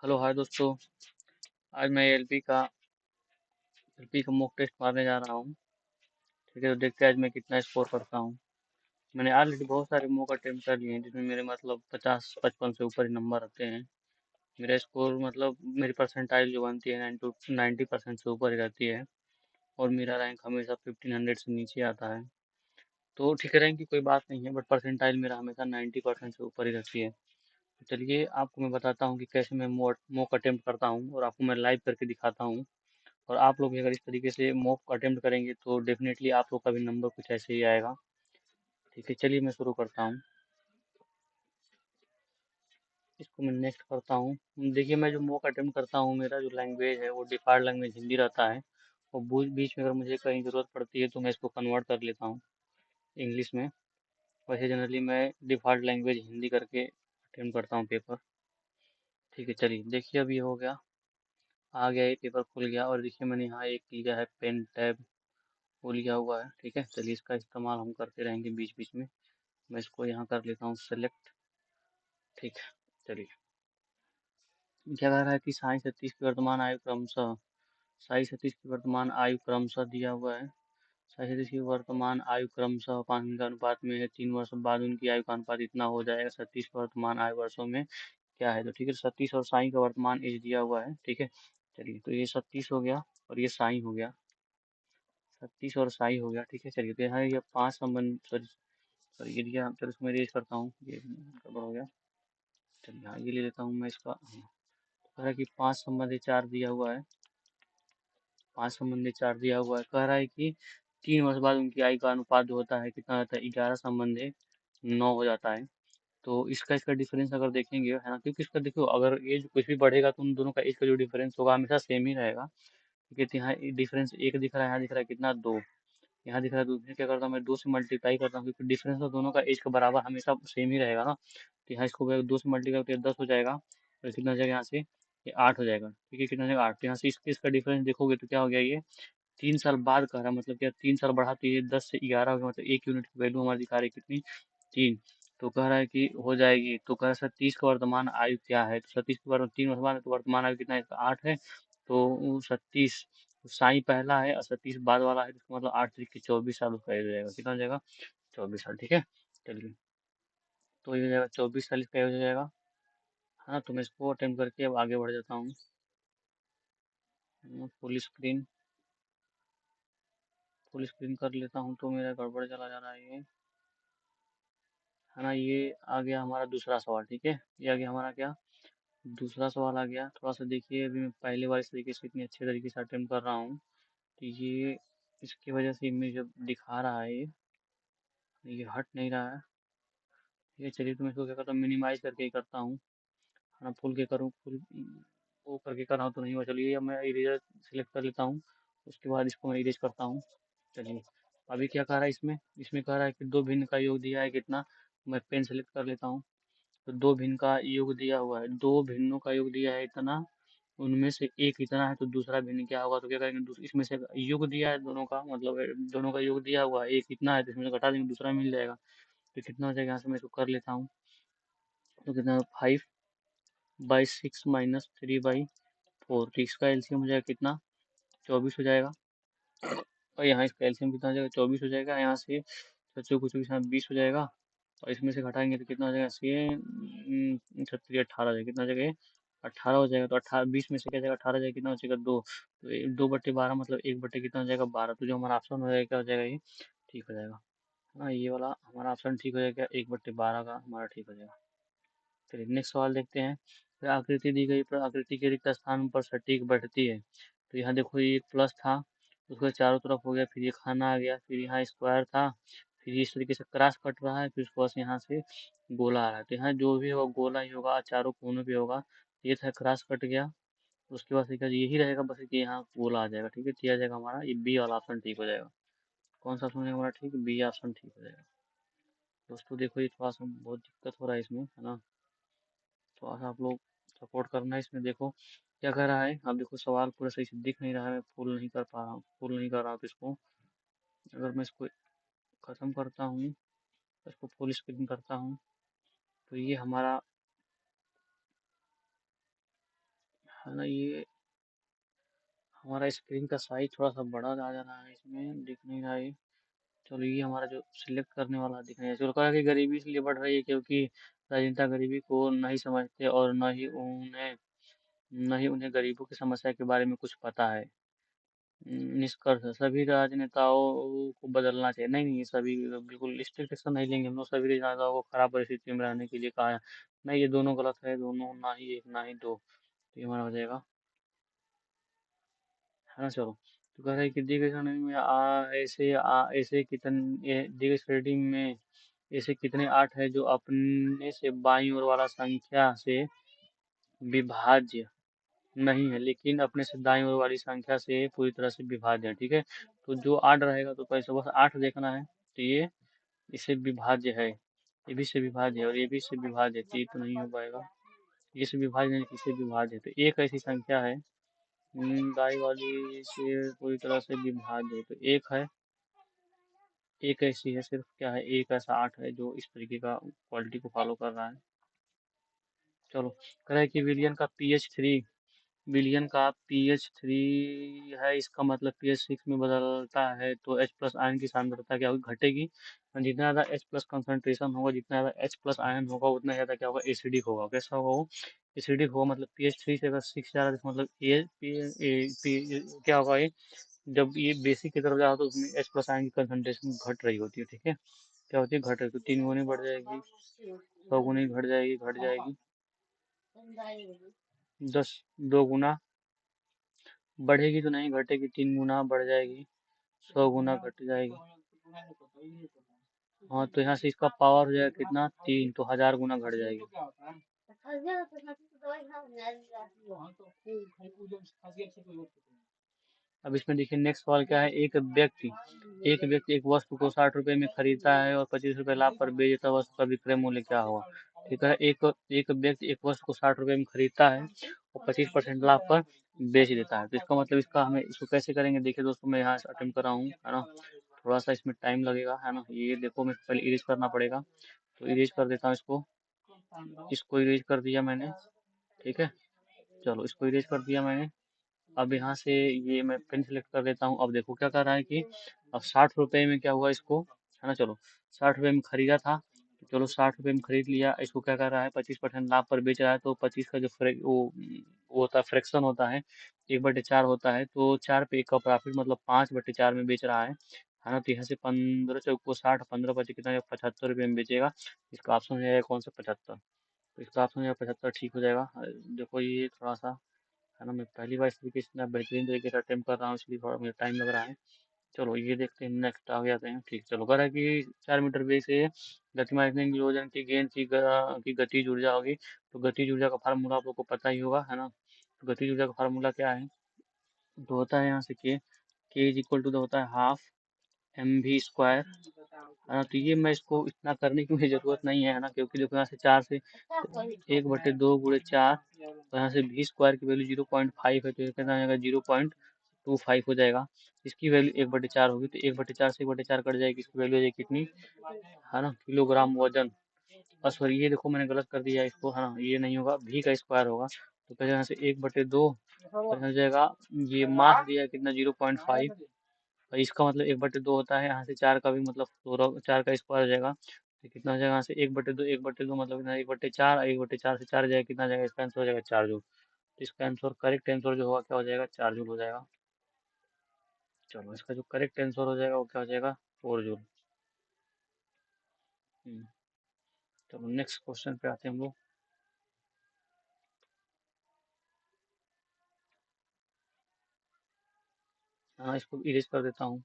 Hello hi दोस्तों। आज मैं एलपी का मॉक टेस्ट मारने जा रहा हूँ। ठीक है, तो देखते हैं आज मैं कितना स्कोर करता हूँ। मैंने ऑलरेडी बहुत सारे मॉक अटेम्प्ट कर लिए हैं जिसमें मेरे मतलब 50-55 से ऊपर ही नंबर आते हैं। मेरा स्कोर मतलब मेरी परसेंटाइल जो बनती है 90% से ऊपर ही रहती है। और मेरा रैंक हमेशा 1500 से नीचे आता है। तो ठीक है, रैंक की कोई बात नहीं है, बट परसेंटाइल मेरा हमेशा 90% से ऊपर ही रहती है। तो चलिए आपको मैं बताता हूँ कि कैसे मैं मॉक अटेम्प्ट करता हूँ और आपको मैं लाइव करके दिखाता हूँ। और आप लोग भी अगर इस तरीके से मॉक अटेम्प्ट करेंगे तो डेफिनेटली आप लोग का भी नंबर कुछ ऐसे ही आएगा। ठीक है, चलिए मैं शुरू करता हूँ। इसको मैं नेक्स्ट करता हूँ। देखिए, मैं जो मॉक अटेम्प्ट करता हूँ, मेरा जो लैंग्वेज है वो डिफ़ॉल्ट लैंग्वेज हिंदी रहता है। और बीच बीच में अगर मुझे कहीं ज़रूरत पड़ती है तो मैं इसको कन्वर्ट कर लेता हूँ इंग्लिश में। वैसे जनरली मैं डिफ़ॉल्ट लैंग्वेज हिंदी करके अटेम्प्ट करता हूँ पेपर। ठीक है, चलिए देखिए अब ये हो गया। आ गया, ये पेपर खुल गया और देखिए मैंने यहाँ एक लिया है पेन टैब, वो लिया हुआ है। ठीक है, चलिए इसका इस्तेमाल हम करते रहेंगे बीच बीच में। मैं इसको यहाँ कर लेता हूँ सेलेक्ट। ठीक है, चलिए। क्या कह रहा है कि साई सतीश की वर्तमान आयु क्रमशः साई सतीश की वर्तमान आयु क्रमशः दिया हुआ है। साई सतीश की वर्तमान आयु क्रमशः 5 के अनुपात में है। 3 वर्ष बाद उनकी आयु का अनुपात इतना हो जाएगा। सतीश का वर्तमान आयु वर्षों में क्या है? तो ठीक है, सतीश और साई का वर्तमान एज दिया हुआ है। ठीक है, चलिए तो ये सतीश हो गया और ये साई हो गया। सतीश और साई हो गया। ठीक है, चलिए तो यहाँ ये 5 संबंध, सॉरी सॉरी, ये दिया। चलो इसको मैं रेज करता हूँ, ये गड़बड़ हो गया। चलिए हाँ, ये ले लेता हूँ मैं इसका। कह रहा है कि 5 संबंधी 4 दिया हुआ है। 5 संबंधी 4 दिया हुआ है। कह रहा है कि 3 वर्ष बाद उनकी आयु का अनुपात जो होता है कितना होता है? 11 संबंधी 9 हो जाता है। तो इसका इसका डिफरेंस अगर देखेंगे है ना, क्योंकि इसका देखो, अगर एज कुछ भी बढ़ेगा तो उन दोनों का एज का जो डिफरेंस होगा हमेशा सेम ही रहेगा। ठीक है, तो यहाँ डिफरेंस 1 दिख रहा है, यहाँ दिख रहा है कितना? 2। यहाँ दिख रहा है, तो फिर क्या करता हूँ मैं? 2 से मल्टीप्लाई करता हूँ, क्योंकि डिफरेंस तो दोनों का एज के बराबर हमेशा सेम ही रहेगा ना। तो यहाँ इसको 2 से मल्टीप्लाई करते 10 हो जाएगा। और कितना हो जाएगा यहाँ से? ये 8 हो जाएगा। ठीक है, कितना हो जाएगा? 8। तो यहाँ से इसका डिफरेंस देखोगे तो क्या हो गया ये? 3 साल बाद कह रहा है, मतलब क्या 3 साल बढ़ा तो ये 10 से 11 हो गया, मतलब 1 यूनिट की वैल्यू हमारी दिखा रही है कितनी? 3। तो कह रहा है कि हो जाएगी। तो कह रहा है सतीश का वर्तमान आयु क्या है? तो सतीश के वर्तमान 3 वर्ष बाद है, तो वर्तमान आयु कितना है इसका? 8 है। तो 37, साई पहला है और सतीश बाद वाला है, तो इसका मतलब 8 तरीके 24 साल उसका एज हो जाएगा। कितना हो जाएगा? 24 साल। ठीक है, चलिए तो ये हो जाएगा 24 साल इसका एज हो जाएगा। हाँ, तो मैं इसको अटेम्प्ट करके अब आगे बढ़ जाता हूँ। फुल स्क्रीन कर लेता हूँ, तो मेरा गड़बड़ चला जा रहा है ये, है ना। ये आ गया हमारा दूसरा सवाल। ठीक है, ये आ गया हमारा क्या? दूसरा सवाल आ गया। थोड़ा सा देखिए, अभी मैं पहले वाले तरीके से इतनी अच्छे तरीके से अटेम्प्ट कर रहा हूँ, तो ये इसकी वजह से इमेज जब दिखा रहा है ये हट नहीं रहा है। ठीक है, चलिए तो मैं इसको क्या करता हूँ, मिनिमाइज करके ही करता हूँ, है ना। फुल के करूँ, फुल वो करके कर रहा हूँ तो नहीं हुआ। चलिए अब मैं इरेजर सेलेक्ट कर लेता हूँ, उसके बाद इसको मैं इरेज करता हूँ। चलिए, अभी क्या कह रहा है इसमें? इसमें कह रहा है कि 2 भिन्न का योग दिया है कितना? मैं पेन सेलेक्ट कर लेता हूँ। तो 2 भिन्न का योग दिया हुआ है, 2 भिन्नों का योग दिया है इतना, उनमें से एक इतना है, तो दूसरा भिन्न क्या होगा? तो क्या करेंगे, इसमें से योग दिया है दोनों का, मतलब दोनों का योग दिया हुआ है, एक इतना है तो इसमें से घटा देंगे, दूसरा मिल जाएगा। तो कितना हो जाएगा? यहाँ से मैं इसको कर लेता हूँ। तो कितना? 5/6 - 3/4। तो इसका एलसीएम हो जाएगा कितना? 24 हो जाएगा। और यहाँ इसका एलसीएम कितना हो जाएगा? 24 हो जाएगा। यहाँ से बच्चों कुछ के साथ 20 हो जाएगा। और इसमें से घटाएंगे तो कितना हो जाएगा? से 36 18 हो जाएगा। कितना हो जाएगा ये? 18 हो जाएगा। तो 18 20 में से क्या जाएगा? 18 जाएगा, कितना हो जाएगा? 2। तो 2/12 मतलब 1/, कितना हो जाएगा? 12। तो जो हमारा ऑप्शन हो जाएगा क्या हो जाएगा ये? ठीक हो जाएगा, है ना। ये वाला हमारा ऑप्शन ठीक हो जाएगा, 1/12 का हमारा ठीक हो जाएगा। चलिए नेक्स्ट सवाल देखते हैं। फिर आकृति दी गई, पर आकृति के रिक्त स्थान पर सटीक बैठती है। तो यहाँ देखो, ये एक प्लस था, उसके चारों तरफ हो गया, फिर ये खाना आ गया, फिर यहाँ स्क्वायर था, फिर इस तरीके से क्रॉस कट रहा है, फिर उसके बाद यहाँ से गोला आ रहा है। तो यहाँ जो भी होगा गोला ही होगा, चारों कोनों पे होगा। ये था, क्रॉस कट गया, उसके बाद से क्या यही रहेगा, बस कि यहाँ गोला आ जाएगा। ठीक है, तो यह आ जाएगा हमारा, ये बी वाला ऑप्शन ठीक हो जाएगा। कौन सा ऑप्शन है हमारा ठीक? बी ऑप्शन ठीक हो जाएगा। दोस्तों देखो, ये थोड़ा सा बहुत दिक्कत हो रहा है इसमें, है ना। थोड़ा सा आप लोग सपोर्ट करना है इसमें। देखो क्या कर रहा है, आप देखो सवाल पूरा सही से दिख नहीं रहा है, मैं फुल नहीं कर पा रहा हूँ, फुल नहीं कर रहा हूँ। तो इसको अगर मैं इसको खत्म करता हूँ, इसको फुल स्क्रीन करता हूँ, तो ये हमारा है ना। ये हमारा स्क्रीन का साइज थोड़ा सा बड़ा आ जा रहा है, इसमें दिख नहीं रहा है। चलो ये हमारा जो सिलेक्ट करने वाला दिख नहीं है। चलो कहा कि गरीबी इसलिए बढ़ रही है क्योंकि राजनेता गरीबी को नहीं समझते और न ही उन्हें गरीबों की समस्या के बारे में कुछ पता है। निष्कर्ष सभी राजनेताओं को बदलना चाहिए। नहीं नहीं, सभी बिल्कुल स्ट्रिक्ट एक्शन नहीं लेंगे हम लोग। सभी राजनेताओं को खराब परिस्थिति में रहने के लिए कहा है। नहीं, ये दोनों गलत है, दोनों ना ही एक ना ही दो। तो ये हमारा हो जाएगा, है ना। चलो, तो कह रहा है कि दी गई श्रेणी में दी गई श्रेणी में ऐसे कितने आठ है जो अपने से बाईं ओर वाला संख्या से विभाज्य नहीं है, लेकिन अपने से दाईं ओर वाली संख्या से पूरी तरह से विभाज्य है। ठीक है, तो जो आठ रहेगा तो पैसे बस आठ देखना है। तो ये इससे विभाज्य है, ये भी से विभाज्य है और ये भी से विभाज्य है, तो ये तो नहीं हो पाएगा। ये से विभाज्य नहीं, किससे विभाज्य है? तो एक ऐसी संख्या है दाई वाली से पूरी तरह से विभाज्य है, तो एक है। एक ऐसी है, सिर्फ क्या है, एक ऐसा आठ है जो इस तरीके का क्वालिटी को फॉलो कर रहा है। चलो, कह रहा है कि विलियन का पीएच थ्री है, इसका मतलब पीएच सिक्स में बदलता है तो एच प्लस आयन की सांद्रता क्या होगी, घटेगी। और जितना ज़्यादा एच प्लस कंसंट्रेशन होगा, जितना ज़्यादा एच प्लस आयन होगा, उतना ज़्यादा क्या होगा, एसिडिक होगा। कैसा होगा वो, एसिडिक होगा। मतलब पीएच थ्री से अगर सिक्स जा रहा है, तो मतलब क्या होगा ये, जब ये बेसिक की तरफ जाओ तो उसमें एच प्लस आयन की कंसंट्रेशन घट रही होती है। ठीक है, क्या होती है, घट रही, तो तीन गुनी बढ़ जाएगी, सौ गुनी घट जाएगी, दस, दो गुना बढ़ेगी तो नहीं घटेगी, तीन गुना बढ़ जाएगी, सौ गुना घट जाएगी। हाँ, तो यहाँ से इसका पावर हो जाएगा कितना, तीन, तो हजार गुना घट जाएगी। अब इसमें देखिए नेक्स्ट सवाल क्या है। एक व्यक्ति एक वस्तु को 60 रुपए में खरीदता है और 25 रुपए लाभ पर बेचता है, वस्तु का विक्रय मूल्य क्या होगा। ठीक है, एक एक व्यक्ति एक वस्तु को 60 रुपए में खरीदता है और 25% लाभ पर बेच देता है। तो इसका मतलब इसका हमें इसको कैसे करेंगे, देखिए दोस्तों, मैं यहाँ से अटेम्प्ट कर रहा हूँ, है ना। थोड़ा सा इसमें टाइम लगेगा, है ना। ये देखो, मैं पहले इरेज करना पड़ेगा, तो इरेज कर देता हूँ इसको। इसको इरेज कर दिया मैंने। ठीक है, चलो इसको इरेज कर दिया मैंने। अब यहाँ से ये मैं पेन सेलेक्ट कर देता हूँ। अब देखो क्या कर रहा है कि अब 60 रुपए में क्या हुआ इसको, है ना। चलो, 60 रुपए में खरीदा था, तो चलो 60 रुपए में खरीद लिया। इसको क्या कर रहा है, 25% लाभ पर बेच रहा है, तो 25 का जो वो होता है, फ्रैक्शन होता है, 1/4 होता है, तो 4 पे 1 का प्रॉफिट, मतलब 5/4 में बेच रहा है ना। तो यहाँ से 15 चौक को 60, 15 पचे कितना, 75 रुपये में बेचेगा। इसका ऑप्शन हो जाएगा कौन सा, 75। तो इसका ऑप्शन हो जाएगा 75, ठीक हो जाएगा। देखो ये थोड़ा सा, है ना, मैं पहली बार इस तरीके से इतना बेहतरीन तरीके से अटेम्प्ट कर रहा हूँ, इसलिए थोड़ा मुझे टाइम लग रहा है। चलो ये देखते हैं, नेक्स्ट आ जाते हैं। ठीक, चलो कह रहा है कि 4 मीटर वेग से गतिमान इतने किलोजन की गेंद की गतिज ऊर्जा होगी। तो गतिज ऊर्जा का फार्मूला आप लोग को पता ही होगा, है ना। तो गतिज ऊर्जा का फार्मूला क्या है, तो होता है यहाँ से के इज इक्वल टू होता है हाफ mv² है ना। तो ये मैं इसको इतना करने की मुझे जरूरत नहीं है ना, क्योंकि देखो यहाँ से 4 से 1/2 × 4, तो यहाँ से v² की वैल्यू 0.5 है, तो ये कितना आएगा, 0.25 हो जाएगा। इसकी वैल्यू 1/4 होगी, तो 1/4 से 1/4 कट जाएगी, इसकी वैल्यू हो जाएगी कितनी, है ना, किलोग्राम वजन। सॉरी, ये देखो मैंने गलत कर दिया इसको, है ना, ये नहीं होगा, v का स्क्वायर होगा। तो कहते यहाँ से 1/2 हो जाएगा, ये मास दिया है कितना, 0.5, और इसका मतलब 1/2 होता है। यहाँ से 4 का भी मतलब 4 का स्क्वायर हो जाएगा, तो कितना हो जाएगा, यहाँ से 1/2 मतलब कितना, 1/4, 1/4 से 4 जाएगा, कितना जाएगा, इसका आंसर हो जाएगा 4 जूल। तो इसका आंसर, करेक्ट आंसर जो होगा क्या हो जाएगा, 4 जूल हो जाएगा। चलो, इसका जो करेक्ट आंसर हो जाएगा वो क्या हो जाएगा, 4 जूल। चलो नेक्स्ट क्वेश्चन पे आते हैं हम लोग। हाँ, इसको इरेज कर देता हूँ।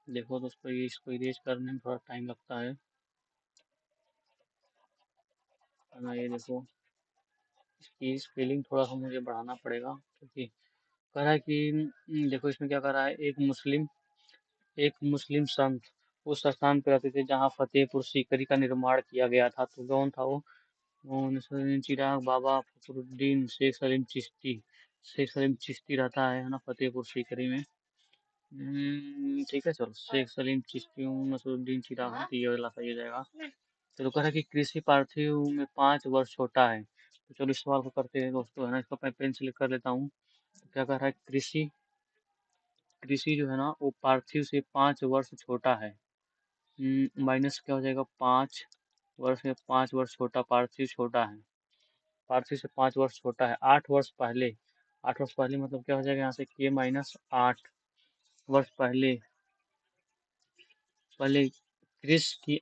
देखो दोस्तों, ये इसको इरेज करने में थोड़ा टाइम लगता है ना। ये देखो, इसकी स्पेलिंग थोड़ा सा मुझे बढ़ाना पड़ेगा, क्योंकि कह रहा है कि देखो इसमें क्या कर रहा है, एक मुस्लिम संत उस स्थान पर रहते थे जहाँ फतेहपुर सीकरी का निर्माण किया गया था। तो कौन था वो नसरुद्दीन चिराग, बाबा फखरुद्दीन, शेख सलीम चिश्ती रहता है ना, फतेहपुर सीकरी में। ठीक है, चलो शेख सलीम चिश्ती, नसरुद्दीन चिराग, तो ये वाला सही हो जाएगा। चलो कह रहा है कि कृषि पार्थिव में 5 वर्ष छोटा है। तो चलो इस सवाल को करते हैं दोस्तों, है ना। इसको मैं पेन सेलेक्ट कर लेता हूँ। तो क्या कह रहा है, कृषि कृषि जो है ना वो पार्थिव से 5 वर्ष छोटा है। माइनस क्या हो जाएगा, 5 वर्ष में 5 वर्ष छोटा, पार्थिव छोटा है, पार्थिव से 5 वर्ष छोटा है। 8 वर्ष पहले, 8 वर्ष पहले मतलब क्या हो जाएगा यहाँ से, के माइनस 8 वर्ष पहले, पहले कृष की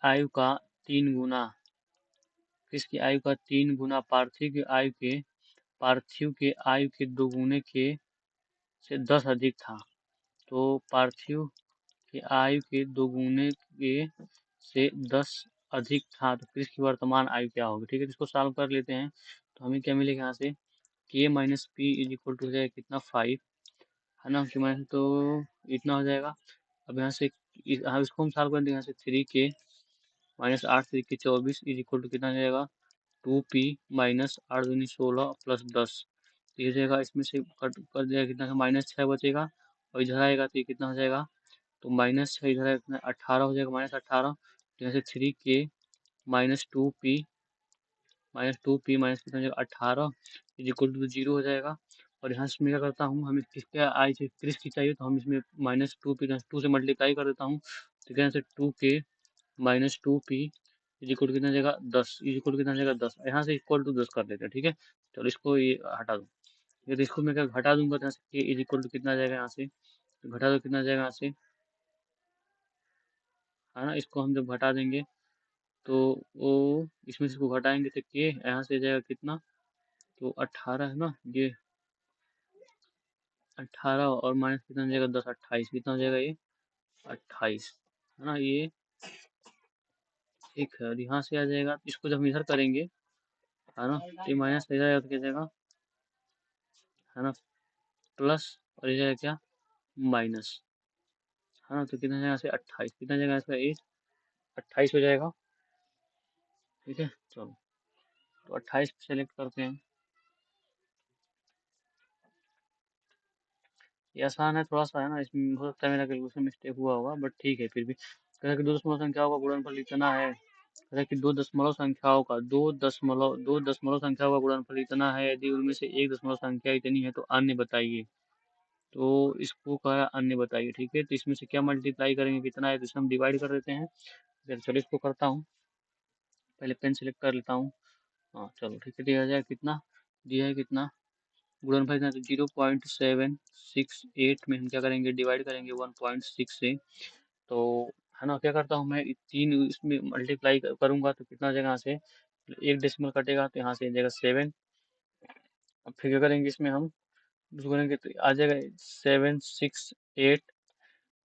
आयु का 3 गुना, कृष की आयु का 3 गुना पार्थिव के आयु के 2 गुने के से 10 अधिक था। तो पार्थिव के आयु के 2 गुने के से 10 अधिक था, तो कृष की वर्तमान आयु क्या होगी। ठीक है, तो इसको सॉल्व कर लेते हैं। तो हमें क्या मिलेगा यहाँ से, K minus P is equal to हो जाएगा कितना, 5, है ना। के माइनस तो इतना हो जाएगा। अब यहाँ से हाँ इसको हम सॉल्व कर देंगे। यहाँ से 3 के -8 3 के 24 इज इक्वल टू कितना हो जाएगा, 2p माइनस 8 दूनी 16 प्लस 10। तो ये हो जाएगा, इसमें से कट कर दिया कितना, -6 बचेगा, और इधर आएगा तो ये कितना हो जाएगा, तो -6 इधर आएगा कितना, 18 हो जाएगा, -18। तो यहाँ से 3k -2p माइनस कितना हो जाएगा, 18 इज इक्वल टू 0 हो जाएगा। और यहाँ से मैं क्या करता हूँ, हमें किसके आई चाहिए, कृष की चाहिए, तो हम इसमें -2p से मल्टीप्लाई कर देता हूँ। तो क्या, 2k -2p is equal to कितना हो जाएगा, 10 इज इक्वल टू कितना हो जाएगा, 10। यहाँ से इक्वल टू 10 कर देते हैं। ठीक है, चलो इसको ये हटा दो। यदि इसको मैं क्या घटा दूंगा, तो यहाँ से k इज इक्वल टू कितना आ जाएगा, यहाँ से तो घटा दो कितना आ जाएगा यहाँ से, है ना। इसको हम जब घटा देंगे तो वो इसमें से इसको घटाएंगे तो k यहाँ से आ जाएगा कितना, तो 18 है ना, ये 18 और माइनस कितना हो जाएगा, 10 28 कितना हो जाएगा, ये 28, है ना। ये ठीक है, और यहाँ से आ जाएगा, इसको जब हम इधर करेंगे, है ना, तो ये माइनस हो जाएगा तो क्या जाएगा, है ना, प्लस, और ये जाएगा क्या, माइनस, है ना। तो कितना जाएगा से 28, कितना जाएगा इसका, 28 हो जाएगा। ठीक है, चलो तो 28 सेलेक्ट करते हैं। ये आसान है थोड़ा सा, है ना। इसमें हो सकता है मेरा कैलकुलेशन मिस्टेक हुआ होगा, बट ठीक है फिर भी। कहता है कि दो दशमलव संख्याओं का गुणनफल इतना है, कहता है कि दो दशमलव संख्याओं का गुणनफल इतना है, यदि उनमें से एक दशमलव संख्या इतनी है तो अन्य बताइए। तो इसको कहा अन्य बताइए। ठीक है, तो इसमें से क्या मल्टीप्लाई करेंगे, कितना है, तो इसमें हम डिवाइड कर देते हैं। चलो इसको करता हूँ, पहले पेन सेलेक्ट कर लेता हूँ। हाँ चलो ठीक है, दिया जाए कितना, दिया है कितना, गुणनफल इतना, तो 0.768 में हम क्या करेंगे, डिवाइड करेंगे 1.6 से। तो है ना, क्या करता हूँ मैं, 3 इसमें मल्टीप्लाई करूंगा तो कितना हो जाएगा, यहाँ से एक डेसिमल कटेगा तो यहाँ से आ जाएगा 7। अब फिर क्या करेंगे, इसमें हम उसको करेंगे तो आ जाएगा 768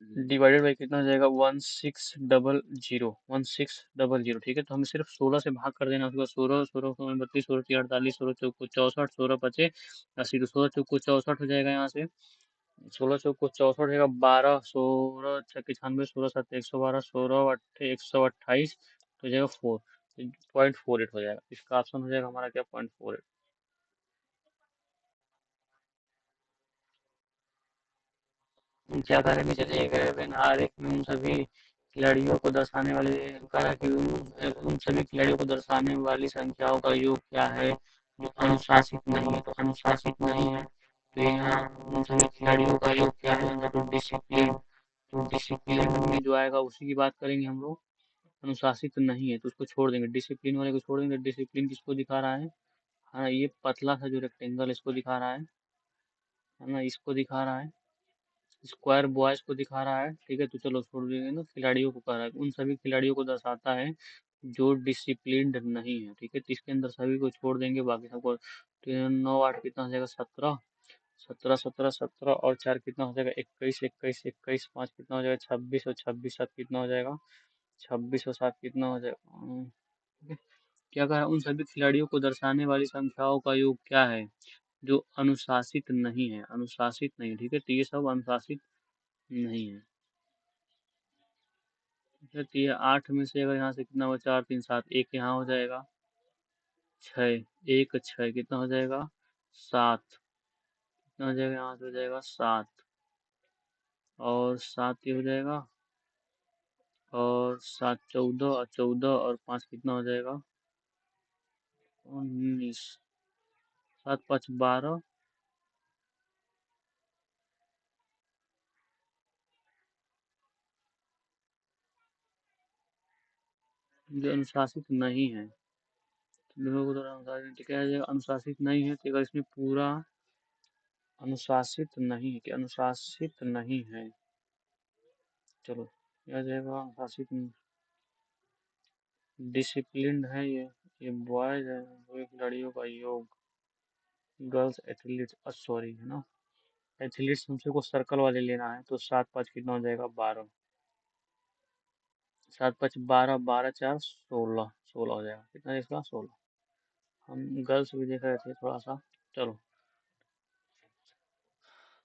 डिवाइडेड बाई कितना हो जाएगा, 1600। ठीक है, तो हमें सिर्फ 16 से भाग कर देना, उसके बाद 16 16 32 16 3 48 16 चौको 64 16 पचे 80, तो 16 चौको 64 हो जाएगा। यहाँ से 16 चौको 64 हो जाएगा, 12 16 छक्के 96 16 7 112 16 8 128 तो हो जाएगा 4, 0.48 हो जाएगा। इसका ऑप्शन हो जाएगा हमारा क्या, 0.48। क्या करेंगे, चलिए आरेख में उन सभी खिलाड़ियों को दर्शाने वाले, कहा कि उन सभी खिलाड़ियों को दर्शाने वाली संख्याओं का योग क्या है जो अनुशासित नहीं है, तो अनुशासित नहीं है तो यहाँ उन सभी खिलाड़ियों का योग क्या है, तो डिसिप्लिन, तो डिसिप्लिन में जो आएगा उसी की बात करेंगे हम लोग। अनुशासित नहीं है तो उसको छोड़ देंगे, डिसिप्लिन वाले को छोड़ देंगे। डिसिप्लिन किसको दिखा रहा है, हाँ ये पतला सा जो रेक्टेंगल इसको दिखा रहा है ना, इसको दिखा रहा है, स्क्वायर बॉयज को दिखा रहा है। ठीक है, तो चलो छोड़ देंगे ना, खिलाड़ियों को कह रहा है, उन सभी खिलाड़ियों को दर्शाता है जो डिसिप्लिन्ड नहीं है। ठीक है, तो इसके अंदर सभी को छोड़ देंगे, बाकी सबको। तो 9 8 कितना हो जाएगा, 17 17 17 17 और 4 कितना हो जाएगा, 21 21 21 5 कितना हो जाएगा, 26 और 26 7 कितना हो जाएगा, 26 और 7 कितना हो जाएगा। ठीक है, क्या कहा, उन सभी खिलाड़ियों को दर्शाने वाली संख्याओं का योग क्या है जो अनुशासित नहीं है, अनुशासित नहीं। ठीक है, तो ये सब अनुशासित नहीं है। ठीक है, 8 में से अगर यहाँ से कितना हुआ, 4 3 7, एक यहाँ हो जाएगा 6, एक 6 कितना हो जाएगा, 7 कितना हो जाएगा, यहाँ से हो जाएगा 7 और 7 ये हो जाएगा और 7 14 और 14 और 5 कितना हो जाएगा? 19। 7 5 12। जो अनुशासित नहीं है, तो दोनों को थोड़ा अनुशासित क्या है, अनुशासित नहीं है तो अगर इसमें पूरा अनुशासित नहीं है कि अनुशासित नहीं है, चलो क्या आ जाएगा? अनुशासित डिसिप्लिन्ड है ये बॉयज है, वो एक लड़ियों का योग। गर्ल्स एथलीट्स, सॉरी है ना, एथलीट्स हमसे को सर्कल वाले लेना है, तो 7 5 कितना हो जाएगा? 12। 7 5 12, 12 4 16, 16 हो जाएगा। कितना है इसका? 16। हम गर्ल्स भी देख रहे थे थोड़ा सा। चलो,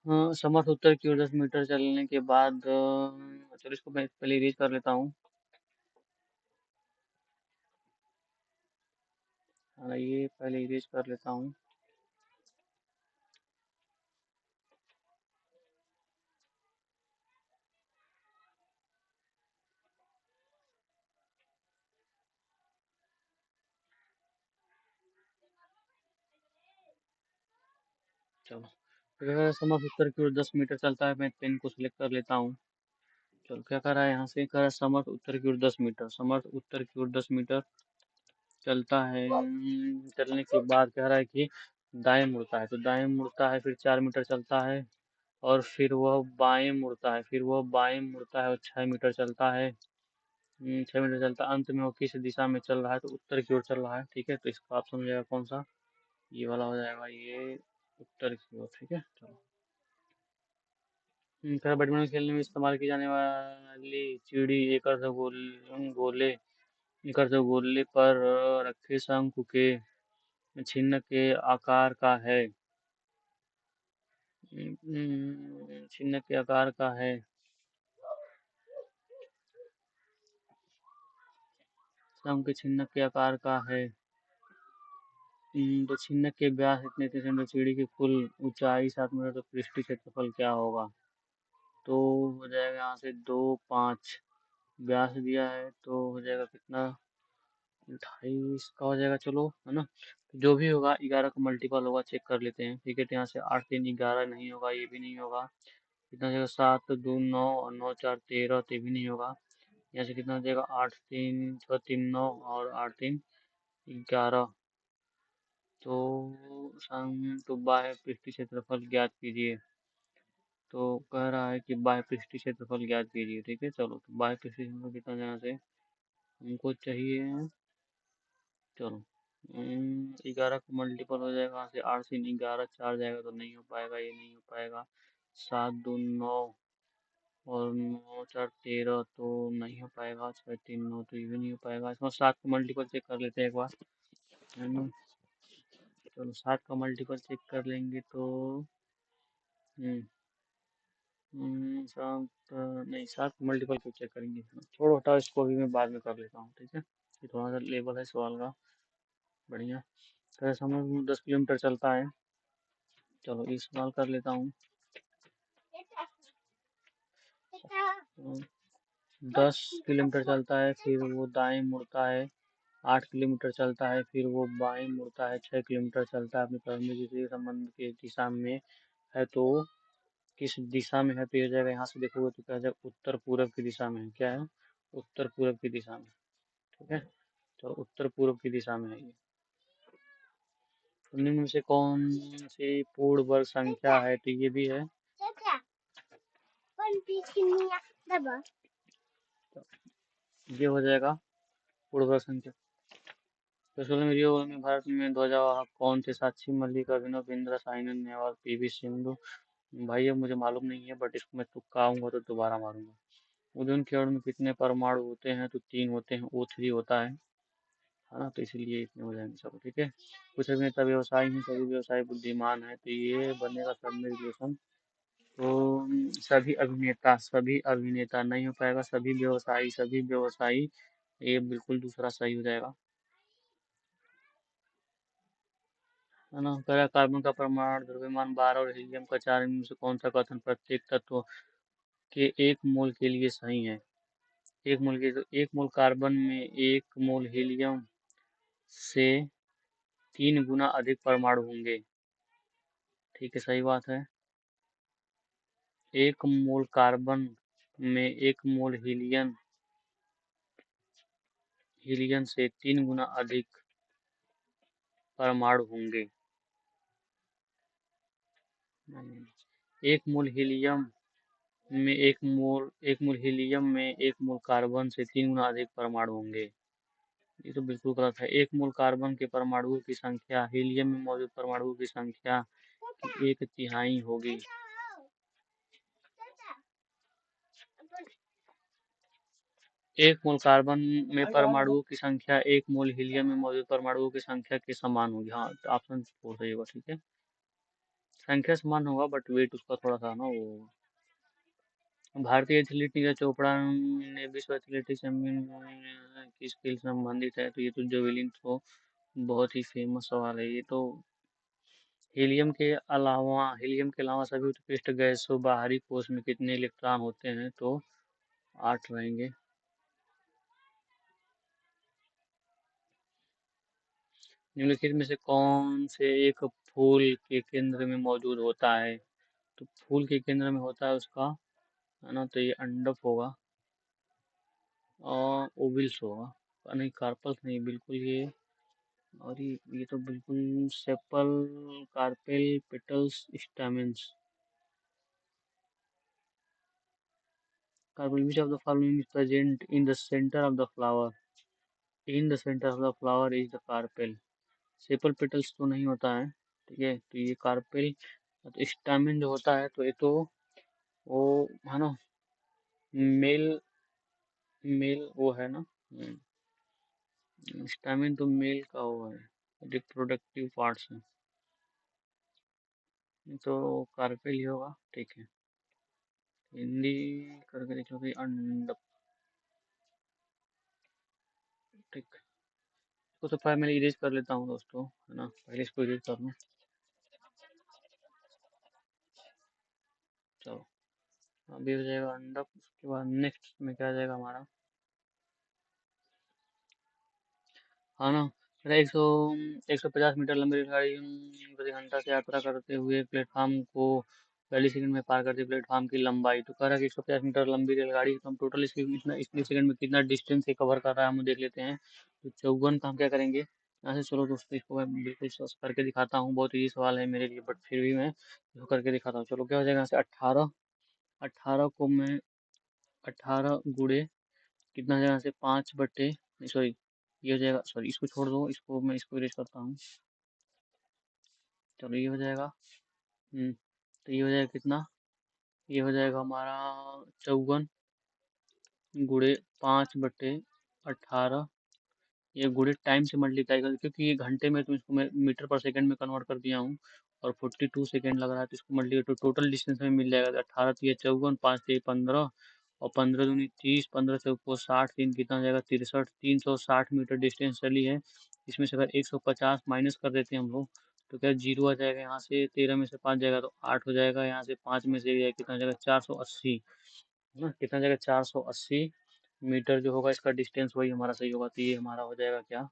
हाँ, समर्थ उत्तर की ओर 10 मीटर चलने के बाद चलो इसको मैं पहले इरेज कर लेता हूँ। हाँ, ये पहले इरेज कर लेता हूँ। चलो, फिर अगर समर्थ उत्तर की ओर 10 मीटर चलता है, मैं पेन को सिलेक्ट कर लेता हूँ। चलो, क्या कर रहा है यहाँ से? कर रहा है समर्थ उत्तर की ओर 10 मीटर, समर्थ उत्तर की ओर 10 मीटर चलता है। चलने के बाद कह रहा है कि दाएं मुड़ता है, तो दाएं मुड़ता है, फिर 4 मीटर चलता है, और फिर वह बाएं मुड़ता है, फिर वह बाएं मुड़ता है और 6 मीटर चलता है। 6 मीटर चलता है, अंत में वो किस दिशा में चल रहा है? तो उत्तर की ओर चल रहा है। ठीक है, तो इसका ऑप्शन हो जाएगा कौन सा? ये वाला हो जाएगा, ये उत्तर की ओर। ठीक है, चलो। खैर, बैडमिंटन खेलने में इस्तेमाल की जाने वाली चिड़ी एक गोले एक गोले पर रखे शंकु के चिन्ह के आकार का है। चिन्ह के आकार का है। शंख के चिन्ह के आकार का है। तो चिन्ह के व्यास इतने थे, तो चिड़ी की कुल ऊंचाई 7 मीटर, तो पृष्ठीय क्षेत्रफल क्या होगा? तो हो जाएगा यहाँ से 2 5 व्यास दिया है, तो हो जाएगा कितना? 28 का हो जाएगा। चलो, है ना, जो भी होगा 11 का मल्टीपल होगा, चेक कर लेते हैं। ठीक है, तो यहाँ से 8 3 11 नहीं होगा, ये भी नहीं होगा। कितना हो जाएगा? 7 2 9 और 9 4 13, तो ये भी नहीं होगा। यहाँ से कितना हो जाएगा? 8 3 6 3 9 और 8 3 11। तो तो बाह्य पृष्ठीय क्षेत्रफल ज्ञात कीजिए। तो कह रहा है कि बाह्य पृष्ठीय क्षेत्रफल ज्ञात कीजिए। ठीक है, चलो, तो बाह्य पृष्ठीय क्षेत्रफल कितना जाना से हमको चाहिए? चलो, 11 का मल्टीपल हो जाएगा, यहाँ से 8 से 11 4 जाएगा, तो नहीं हो पाएगा, ये नहीं हो पाएगा। 7 2 9 और 9 4 13, तो नहीं हो पाएगा। 6 3 9, तो ये भी नहीं हो पाएगा। इसमें 7 का मल्टीपल चेक कर लेते हैं एक बार, है ना। चलो, 7 का मल्टीपल चेक कर लेंगे तो हम्म 7 नहीं, 7 मल्टीपल क्यों चेक करेंगे? छोड़ो, हटाओ, इसको भी मैं बाद में कर लेता हूँ। ठीक है, ये थोड़ा सा लेवल है सवाल का। बढ़िया। तो समझ 10 किलोमीटर चलता है। चलो, ये सवाल कर लेता हूँ। 10 किलोमीटर चलता है, फिर वो दाएं मुड़ता है। 8 किलोमीटर चलता है, फिर वो बाएं मुड़ता है। 6 किलोमीटर चलता है, अपने प्राथमिक दूसरे संबंध के दिशा में है, तो किस दिशा में है? तो ये जाएगा, यहाँ से देखोगे तो क्या जाएगा? उत्तर पूर्व की दिशा में है। क्या है? उत्तर पूर्व की दिशा में। ठीक है, तो उत्तर पूर्व की दिशा में है ये। तो निम्न में से कौन सी पूर्ण वर्ग संख्या है? तो ये भी है। ये हो जाएगा पूर्ण वर्ग संख्या। तो सोलह में रियो में भारत में ध्वजावाहक कौन थे? साक्षी मल्लिक, अभिनव बिंद्रा, साइना नेहवाल, पीवी सिंधु। भाई, ये मुझे मालूम नहीं है, बट इसको मैं तुक्का आऊंगा तो दोबारा मारूंगा। ओजोन के अणु में कितने परमाणु होते हैं? तो 3 होते हैं, O3 होता है ना, तो इसीलिए इतने हो जाएंगे। चलो, ठीक है। कुछ अभिनेता व्यवसायी हैं, सभी व्यवसायी बुद्धिमान है, तो ये बनेगा सब में रिलेशन। तो सभी अभिनेता नहीं हो पाएगा, सभी व्यवसायी ये बिल्कुल दूसरा सही हो जाएगा, है ना। पहला, कार्बन का परमाणु द्रव्यमान 12 और हीलियम का 4, इनमें से कौन सा कथन प्रत्येक तत्व के 1 मोल के लिए सही है? एक मोल की, तो एक मोल कार्बन में एक मोल हीलियम से 3 गुना अधिक परमाणु होंगे। ठीक है, सही बात है। एक मोल कार्बन में एक मोल हीलियम से 3 गुना अधिक परमाणु होंगे। एक मोल हीलियम में एक मोल कार्बन से 3 गुना अधिक परमाणु होंगे। ये तो बिल्कुल गलत है। एक मोल कार्बन के परमाणुओं की संख्या हीलियम में मौजूद परमाणुओं की संख्या की 1/3 होगी। एक मोल कार्बन में परमाणुओं की संख्या एक मोल हीलियम में मौजूद परमाणुओं की संख्या के समान होगी। हाँ, तो ऑप्शन फोर सही होगा। ठीक है, संख्या समान होगा बट वेट उसका थोड़ा सा ना वो। भारतीय एथलीट नीरज चोपड़ा ने विश्व एथलेटिक्स चैंपियन की स्किल से संबंधित है, तो ये तो जेवलिन थ्रो बहुत ही फेमस सवाल है ये तो। हीलियम के अलावा सभी उत्कृष्ट गैसों बाहरी कोश में कितने इलेक्ट्रॉन होते हैं, तो 8 रहेंगे। निम्नलिखित में से कौन से एक फूल के केंद्र में मौजूद होता है, तो फूल के केंद्र में होता है उसका, है ना, तो ये अंडप होगा और ओविल्स होगा। नहीं, कार्पल्स नहीं बिल्कुल ये। और ये तो बिल्कुल sepal, carpel, petals, stamens. Carpel, which of the following is present in the center of the flower? In the center of the flower is the carpel. Sepal petals तो नहीं होता है। ठीक है, तो ये कार्पेल। तो स्टामिन जो होता है, तो ये तो वो है ना, मेल मेल वो है ना। स्टामिन तो मेल का वो है, रिप्रोडक्टिव पार्ट्स है, तो कार्पेल ही होगा। ठीक है, हिंदी करके देखो कि अंड। ठीक, इसको तो पहले मैं इरेज कर लेता हूँ दोस्तों, है ना, पहले इसको इरेज कर लूँ। चलो, अभी हो जाएगा अंडप। उसके बाद नेक्स्ट में क्या आ जाएगा हमारा, हाँ ना, 150 मीटर लंबी रेलगाड़ी प्रति घंटा से यात्रा करते हुए प्लेटफॉर्म को 42 सेकंड में पार करती है। प्लेटफॉर्म की लंबाई, तो कह रहा है कि 150 मीटर लंबी रेलगाड़ी, तो हम टोटल इसकी इतने सेकंड में कितना डिस्टेंस से कवर कर रहा है हम देख लेते हैं। तो 54 का हम क्या करेंगे यहाँ से। चलो दोस्तों, इसको मैं बिल्कुल सर्च करके दिखाता हूँ, बहुत ईजी सवाल है मेरे लिए, बट फिर भी मैं इसको करके दिखाता हूँ। चलो, क्या हो जाएगा यहाँ से, 18। 18 को मैं 18 गुड़े कितना हो जाएगा यहाँ से, 5 बट्टे, नहीं सॉरी, ये हो जाएगा, सॉरी इसको छोड़ दो, इसको मैं इसको इरेज करता हूँ। चलो, ये हो जाएगा। तो ये हो जाएगा कितना, ये हो जाएगा हमारा 54 गुड़े 5/18। ये गुड़े टाइम से मल्टीप्लाई कर, क्योंकि ये घंटे में, तो इसको मैं मीटर पर सेकंड में कन्वर्ट कर दिया हूँ, और 42 सेकंड लग रहा है, तो इसको मल्टीप्लाई, तो टोटल डिस्टेंस में मिल जाएगा। 18 तो ये 54, 5 तो 15, और 15 दूनी 30, 15 चौको 60, तीन कितना हो जाएगा 63, 360 मीटर डिस्टेंस चली है। इसमें से अगर 150 माइनस कर देते हैं हम लोग, तो क्या जीरो आ जाएगा यहाँ से, 13 में से 5 जाएगा तो 8 हो जाएगा, यहाँ से 5 में से कितना हो जाएगा 480, है ना, कितना हो जाएगा 480 मीटर जो होगा इसका डिस्टेंस, वही हमारा सही होगा। तो ये हमारा हो जाएगा क्या,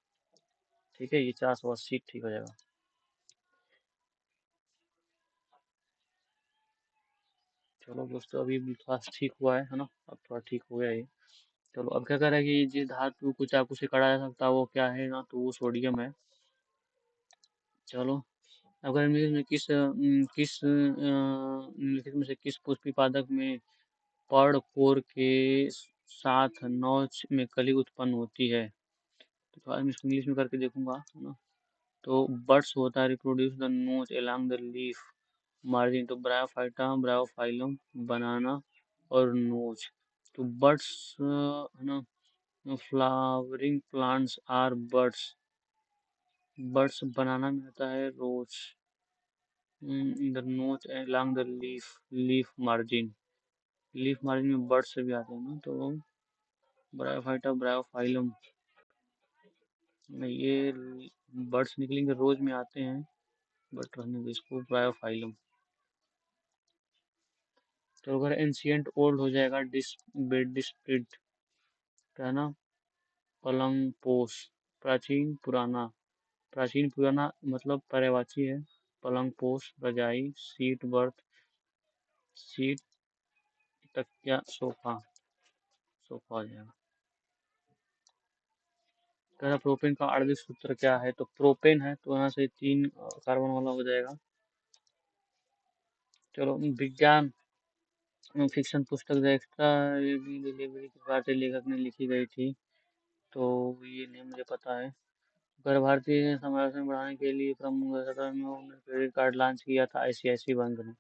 ठीक है, ये 480 ठीक हो जाएगा। चलो दोस्तों, अभी भी थोड़ा ठीक हुआ है ना, अब थोड़ा ठीक हो गया ये। चलो, अब क्या कर रहा है कि जिस धातु को चाकू से काटा जा सकता है वो क्या है ना, तो वो सोडियम है। चलो, अगर निम्नलिखित में निम्नलिखित में से किस पुष्पी पादप में पर्ण कोर के साथ नौच में कली उत्पन्न होती है, तो थोड़ा मैं इसको इंग्लिश में करके देखूंगा, है ना। तो बर्ड्स होता है reproduce the notch along the leaf margin, तो ब्रायोफाइटा, ब्रायोफाइलम, बनाना और नोच। तो बर्ड्स, है ना, flowering plants are buds. Buds banana में होता है rose, in the notch along the leaf margin. Leaf margin में बर्ड्स से भी आते हैं ना, तो ब्रायोफाइटा, ब्रायोफाइलम में ये बर्ड्स निकलेंगे, रोज में आते हैं, बट रहने दो इसको, ब्रायोफाइलम। तो अगर एंशियंट ओल्ड हो जाएगा डिस्प्रिड, क्या है ना, पलंग पोष, प्राचीन पुराना, प्राचीन पुराना मतलब पर्यायवाची है। पलंग पोष, रजाई, सीट बर्थ, सीट, तकिया, सोफा, सोफा हो जाएगा। कह रहा प्रोपेन का आणविक सूत्र क्या है, तो प्रोपेन है तो यहाँ से 3 कार्बन वाला हो जाएगा। चलो विज्ञान फिक्शन पुस्तक द एक्स्ट्रा डिलीवरी की भारतीय लेखक ने लिखी गई थी, तो ये नहीं मुझे पता है। अगर भारतीय समावेशन बढ़ाने के लिए प्रमुख 17 में उन्होंने क्रेडिट कार्ड लॉन्च किया था आईसीआईसी बैंक ने।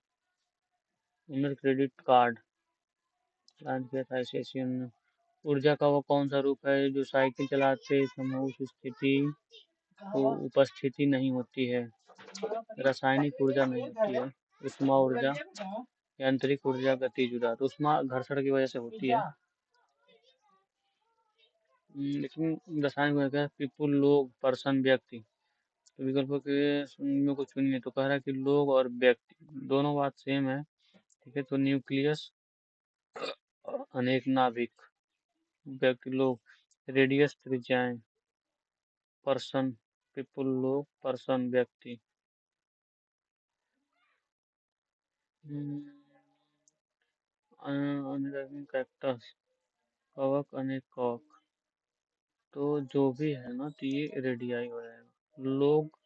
उन्होंने क्रेडिट कार्ड लॉन्च किया था आईसीआईसी ने। ऊर्जा का वो कौन सा रूप है जो साइकिल चलाते समय उस स्थिति को उपस्थिति नहीं होती है? रासायनिक ऊर्जा नहीं होती है, उष्मा ऊर्जा, यांत्रिक ऊर्जा, गतिज ऊर्जा। तो उष्मा घर्षण की वजह से होती है। लेकिन रासायनिक ऊर्जा है पीपुल, लोग, पर्सन, व्यक्ति। तो विकल्पों के में को चुनिए, तो कह रहा है कि लोग और व्यक्ति दोनों बात सेम है। ठीक है, तो न्यूक्लियस, अनेक नाभिक, व्यक्ति लोग, रेडियस त्रिज्याएं, पर्सन पीपुल, लोग, पर्सन व्यक्ति। कैक्टस, कवक, अनेक कवक। तो जो भी है ना, तो ये रेडियाई हो जाएगा। लोग,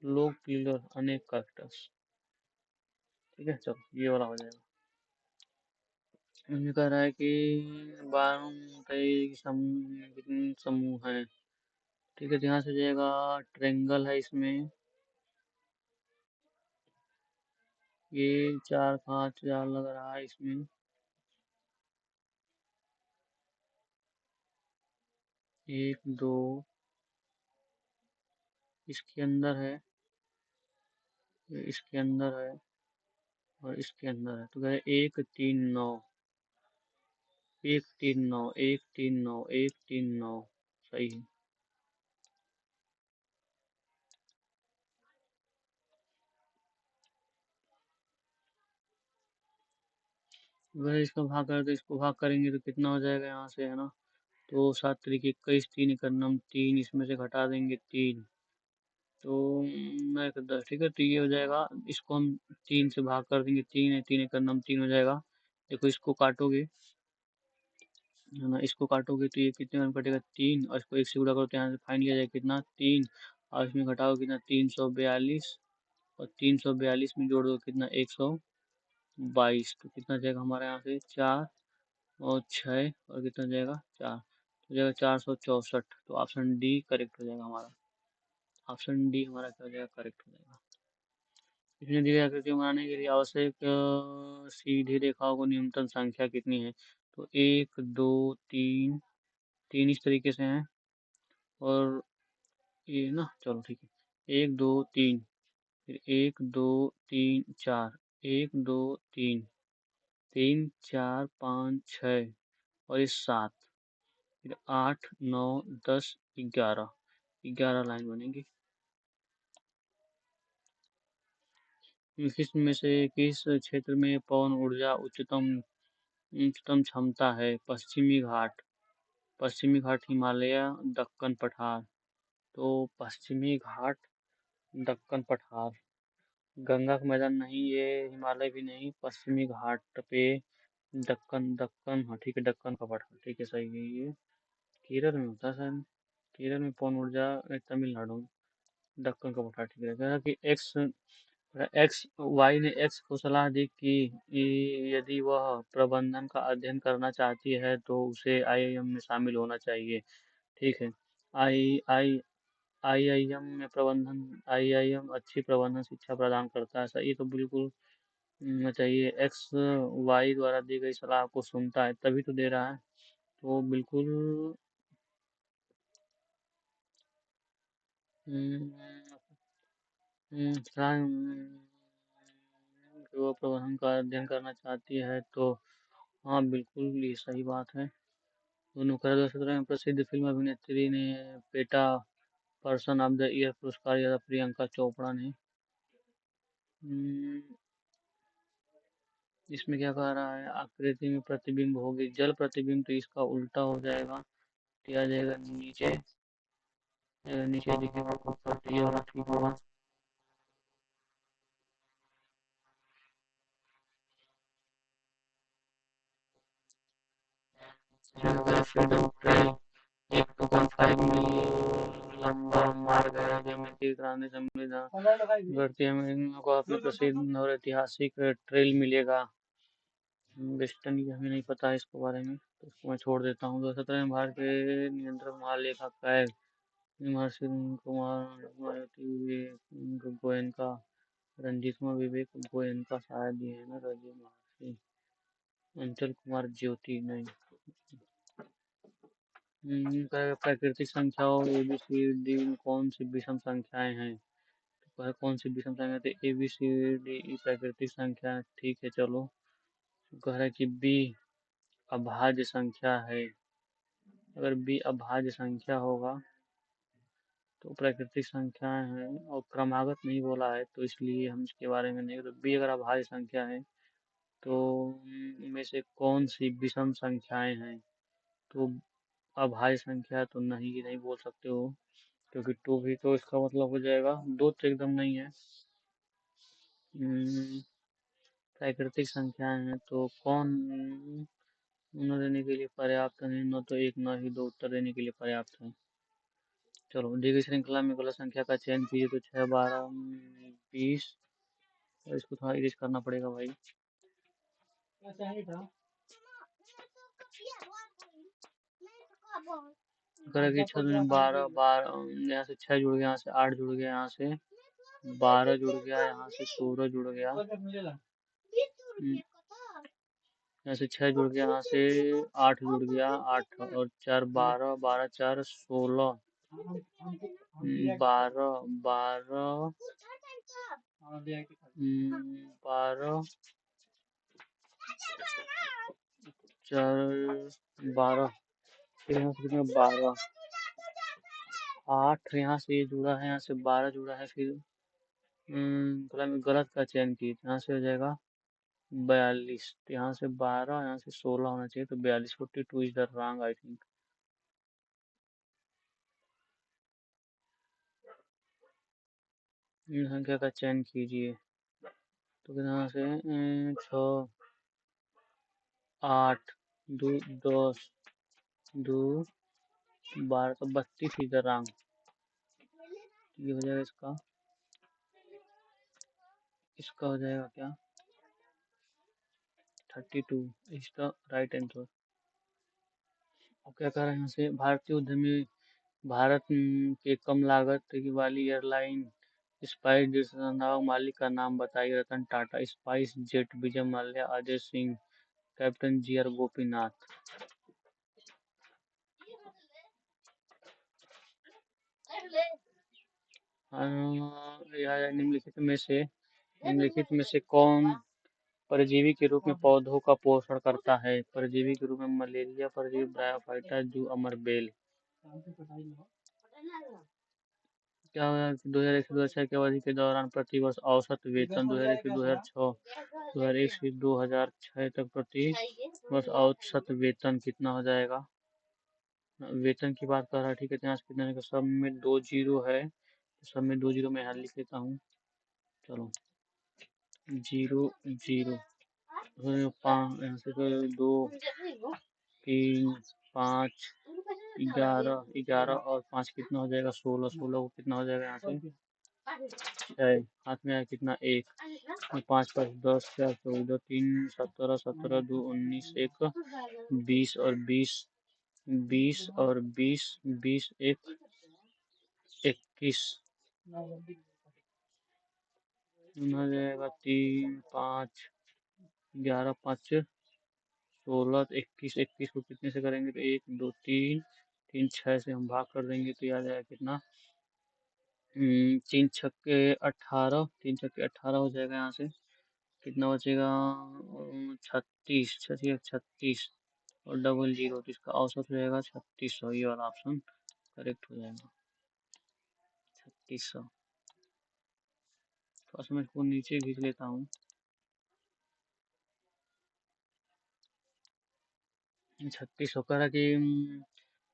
लोग पिलर, अनेक कैक्टस। ठीक है, चलो ये वाला हो जाएगा। ये कह रहा है कि 12 कई समूह, कितने समूह हैं? ठीक है, ध्यान से जाएगा। ट्रेंगल है इसमें, ये 4 5 4 लग रहा है इसमें। एक दो इसके अंदर है, इसके अंदर है, और इसके अंदर है। तो कह 1 3 9, 1 3 9, 1 3 9, 1 3 9 सही है। अगर इसका भाग करें तो इसको भाग करेंगे तो कितना हो जाएगा यहाँ से, है ना। तो 7 तरीके 21, 3 इकन्नम 3, इसमें से घटा देंगे 3, तो 9 10। ठीक है, तो ये हो जाएगा। इसको हम 3 से भाग कर देंगे, 3 है, 3 इकन्नम 3 हो जाएगा। देखो इसको काटोगे, है ना, इसको काटोगे तो ये कितने में कटेगा 3, और इसको 1 से गुणा करो तो यहाँ से फाइन लिया जाएगा कितना 3, और इसमें घटाओ कितना 342, और 342 में जोड़ दो कितना 122। तो कितना जाएगा हमारे यहाँ से 4 और 6, और कितना जाएगा 4, तो जाएगा 464। तो ऑप्शन डी करेक्ट हो जाएगा हमारा। ऑप्शन डी हमारा क्या हो जाएगा, करेक्ट हो जाएगा। इसमें दी गई आकृति को बनाने के लिए आवश्यक सीधी रेखाओं को न्यूनतम संख्या कितनी है? तो 1 2 3, 3 इस तरीके से हैं, और ये ना, चलो ठीक है, 1 2 3, फिर 1 2 3 4, 1 2 3, 3 4 5 6, और ये 7, फिर 8 9 10 11, 11 लाइन बनेगी। किस में से किस क्षेत्र में पवन ऊर्जा उच्चतम उच्चतम क्षमता है? पश्चिमी घाट, पश्चिमी घाट, हिमालय, दक्कन पठार। तो पश्चिमी घाट, दक्कन पठार। गंगा का मैदान नहीं, ये हिमालय भी नहीं, पश्चिमी घाट पे दक्कन, दक्कन, हाँ ठीक है, दक्कन का पठार, ठीक है सही है ये। केरल में होता है शायद, केरल में पवन ऊर्जा, तमिलनाडु में दक्कन का पठार। ठीक है, कह रहा कि एक्स वाई ने एक्स को सलाह दी कि यदि वह प्रबंधन का अध्ययन करना चाहती है तो उसे आईआईएम में शामिल होना चाहिए। ठीक है, आई आई आईआईएम में प्रबंधन, आईआईएम अच्छी प्रबंधन शिक्षा प्रदान करता है। सही, तो बिल्कुल चाहिए। एक्स वाई द्वारा दी गई सलाह को सुनता है तभी तो दे रहा है, तो बिल्कुल हम्म, कि वो प्रबंधन का अध्ययन करना चाहती है, तो हाँ बिल्कुल ये सही बात है। दोनों कर 2017 में प्रसिद्ध फिल्म अभिनेत्री ने PETA person of the year पुरस्कार दिया था प्रियंका चोपड़ा ने। हम्म, इसमें क्या कह रहा है, आकृति में प्रतिबिंब होगी जल प्रतिबिंब, तो इसका उल्टा हो जाएगा, तो आ जाएगा नीचे, नीचे दिखेगा ऊपर, तो ये वाला ठीक होगा। फ्रीडम ट्रेल 1.5 मील लंबा मार्ग है जो अमेरिकी क्रांति संविधान बढ़ती अमेरिका को अपनी प्रसिद्ध और ऐतिहासिक ट्रेल मिलेगा। वेस्टर्न की हमें नहीं पता है इसके बारे में, तो इसको मैं छोड़ देता हूँ। 2017 में भारत के नियंत्रक महालेखाकार महर्षि कुमार गोयनका, रंजीत कुमार विवेक गोयनका शायद ये है ना, राजीव महर्षि, अंचल कुमार ज्योति नहीं। प्राकृतिक संख्याओं ए बी सी डी कौन सी विषम संख्याएं हैं, तो वह कौन सी विषम संख्या, तो ए बी सी डी प्राकृतिक संख्या, ठीक है चलो। कह रहा है कि बी अभाज्य संख्या है, अगर बी अभाज्य संख्या होगा तो प्राकृतिक संख्याएं हैं, और क्रमागत नहीं बोला है तो इसलिए हम इसके बारे में नहीं, तो बी अगर अभाज्य संख्या है तो इनमें से कौन सी विषम संख्याएं हैं, तो अभाज्य संख्या तो नहीं, नहीं बोल सकते हो, क्योंकि टू भी तो इसका मतलब हो जाएगा, दो तो एकदम नहीं है। प्राकृतिक संख्याएं हैं तो कौन न देने के लिए पर्याप्त नहीं, न तो एक न ही दो उत्तर देने के लिए पर्याप्त है। चलो दी गई श्रृंखला में गलत संख्या का चयन कीजिए, तो 6, 12, 20, और इसको थोड़ा इरेज करना पड़ेगा भाई। अगर कि 6 में 12, 12 यहाँ से 6 जुड़ गया, यहाँ से 8 जुड़ गया, यहाँ से 12 जुड़ गया, यहाँ से 16 जुड़ गया, यहाँ से 6 जुड़ गया, यहाँ से 8 जुड़ गया, 8 और 4 12, 12 4 16, 12 12 12 4 12, फिर यहाँ से कितना 12, 8 यहाँ से ये जुड़ा है, यहाँ से 12 जुड़ा है, फिर गलत का चयन की, यहाँ से हो जाएगा 42, तो यहाँ से 12, यहाँ से 16 होना चाहिए, तो 42, 42 is the wrong I think. इन संख्या का चयन कीजिए, तो यहाँ से 6, 8, 2 10, 2 12, तो 32 इज द रॉन्ग। ये हो जाएगा इसका, इसका हो जाएगा क्या, 32 इज द राइट आंसर। और क्या कह रहे हैं यहाँ से, भारतीय उद्यमी भारत के कम लागत वाली एयरलाइन स्पाइस जेट संस्थापक मालिक का नाम बताइए, Ratan Tata, SpiceJet, Vijay Mallya, Ajay Singh, captain G R Gopinath. निम्नलिखित में से कौन परजीवी के रूप में पौधों का पोषण करता है, परजीवी के रूप में मलेरिया परजीवी, ब्रायोफाइटा, जू, अमरबेल। क्या हुआ, 2001 से 2006 की अवधि के दौरान प्रति वर्ष औसत वेतन 2001 से 2006, 2001 से 2006 तक प्रति वर्ष औसत वेतन कितना हो जाएगा, वेतन की बात कर रहा है, ठीक है, यहाँ से कितना है, सब में 2 जीरो है, तो सब में 2 जीरो मैं यहाँ लिख लेता हूँ, चलो 0 0, यहाँ से 2 3 5 11 11 और 5 कितना हो जाएगा, 16, 16 को कितना हो जाएगा यहाँ से 6, हाथ में आया कितना 1, 5 5 10, 4 14, 3 17, 17 2 19, 1 20 और 20, 20 और 20, 20 1 21 हो जाएगा, 3 5 11 5 16, 21, 21 को कितने से करेंगे, तो 1 2 3 3 6 से हम भाग कर देंगे, तो आ जाएगा कितना, 3 छक्के 18, 3 छक्के 18 हो जाएगा, यहाँ से कितना बचेगा, 36, 36 और डबल जीरो, तो इसका औसत हो जाएगा 3600, ये वाला ऑप्शन करेक्ट हो जाएगा 3600। थोड़ा सा मैं इसको नीचे खींच लेता हूँ। 36 होकर कि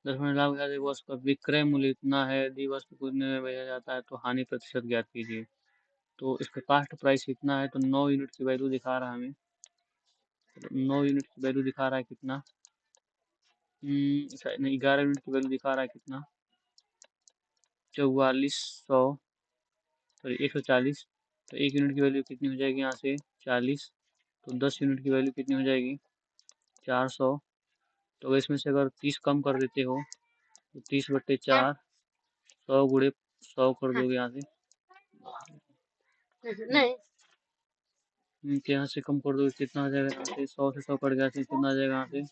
10 लाख वस्तु का विक्रय मूल्य इतना है, यदि वस्तु खरीदने में भेजा जाता है तो हानि प्रतिशत ज्ञात कीजिए। तो इसका कास्ट प्राइस कितना है, तो 9 यूनिट की वैल्यू दिखा रहा है हमें। तो 9 यूनिट की वैल्यू दिखा रहा है कितना, नहीं 11 यूनिट की वैल्यू दिखा रहा है कितना, 4400, सॉरी 140। तो 1 यूनिट की वैल्यू कितनी हो जाएगी यहाँ से 40। तो 10 यूनिट की वैल्यू कितनी हो जाएगी 400। तो इसमें से अगर 30 कम कर देते हो तो 30/4, 100 कर दोगे यहाँ से, नहीं यहाँ से कम कर दोगे कितना आ जाएगा, यहाँ से 100 से 100 कट गया, कितना आ जाएगा यहाँ से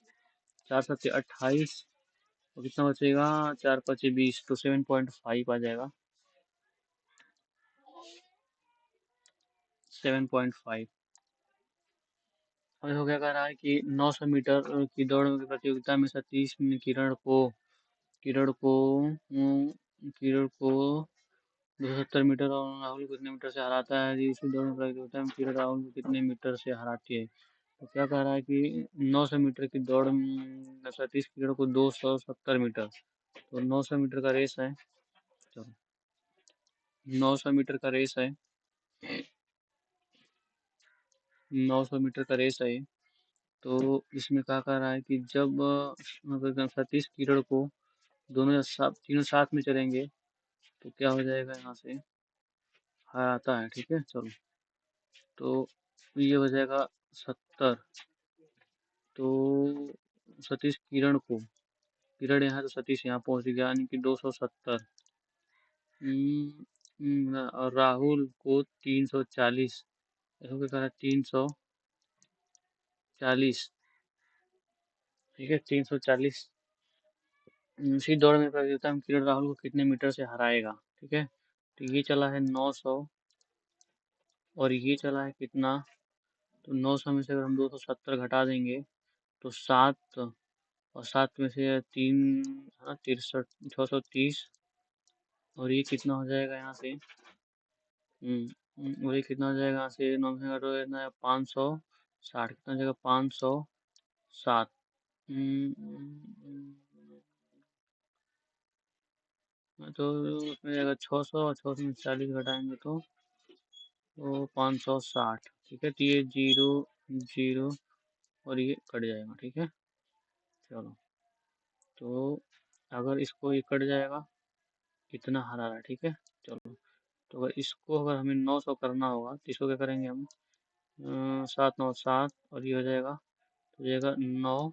4×7=28। और कितना बचेगा 4×5=20, तो 7.5 आ जाएगा, 7.5। अब देखो क्या कह रहा है कि 900 मीटर की दौड़ की प्रतियोगिता में सतीश ने किरण को किरण को 270 मीटर और राहुल को कितने मीटर से हराता है, यदि इसी दौड़ में प्रतियोगिता में किरण राहुल को कितने मीटर से हराती है। तो क्या कह रहा है कि 900 मीटर की दौड़ में सतीश किरण को 270 मीटर, तो 900 मीटर का रेस है। चलो 900 मीटर का रेस है, 900 मीटर का रेस है। तो इसमें क्या कर रहा है कि जब मतलब सतीश किरण को तीनों साथ में चलेंगे तो क्या हो जाएगा, यहाँ से हराता है। ठीक है चलो, तो ये हो जाएगा 70। तो सतीश किरण को, किरण यहाँ तो सतीश यहाँ पहुंच गया, यानी कि 270। और राहुल को 340, ऐसा क्या करा 340। ठीक है 340। इसी दौड़ में प्रतियोगिता में किरण राहुल को कितने मीटर से हराएगा। ठीक है, तो ये चला है 900 और ये चला है कितना, तो 900 में से अगर हम 270 घटा देंगे तो 7, और 7 में से 3 63, 630। और ये कितना हो जाएगा यहाँ से, और ये कितना हो जाएगा यहाँ से 9 से घटो इतना 560, कितना हो जाएगा 507। तो उसमें जाएगा 600 और 600 में 40 घटाएंगे तो 560। ठीक है, तो ये 0 0 और ये कट जाएगा। ठीक है चलो, तो अगर इसको ये कट जाएगा इतना हरा रहा है। ठीक है चलो, तो अगर हमें 900 करना होगा तो इसको क्या करेंगे हम, 7 9 7 और ये हो जाएगा, तो जाएगा 9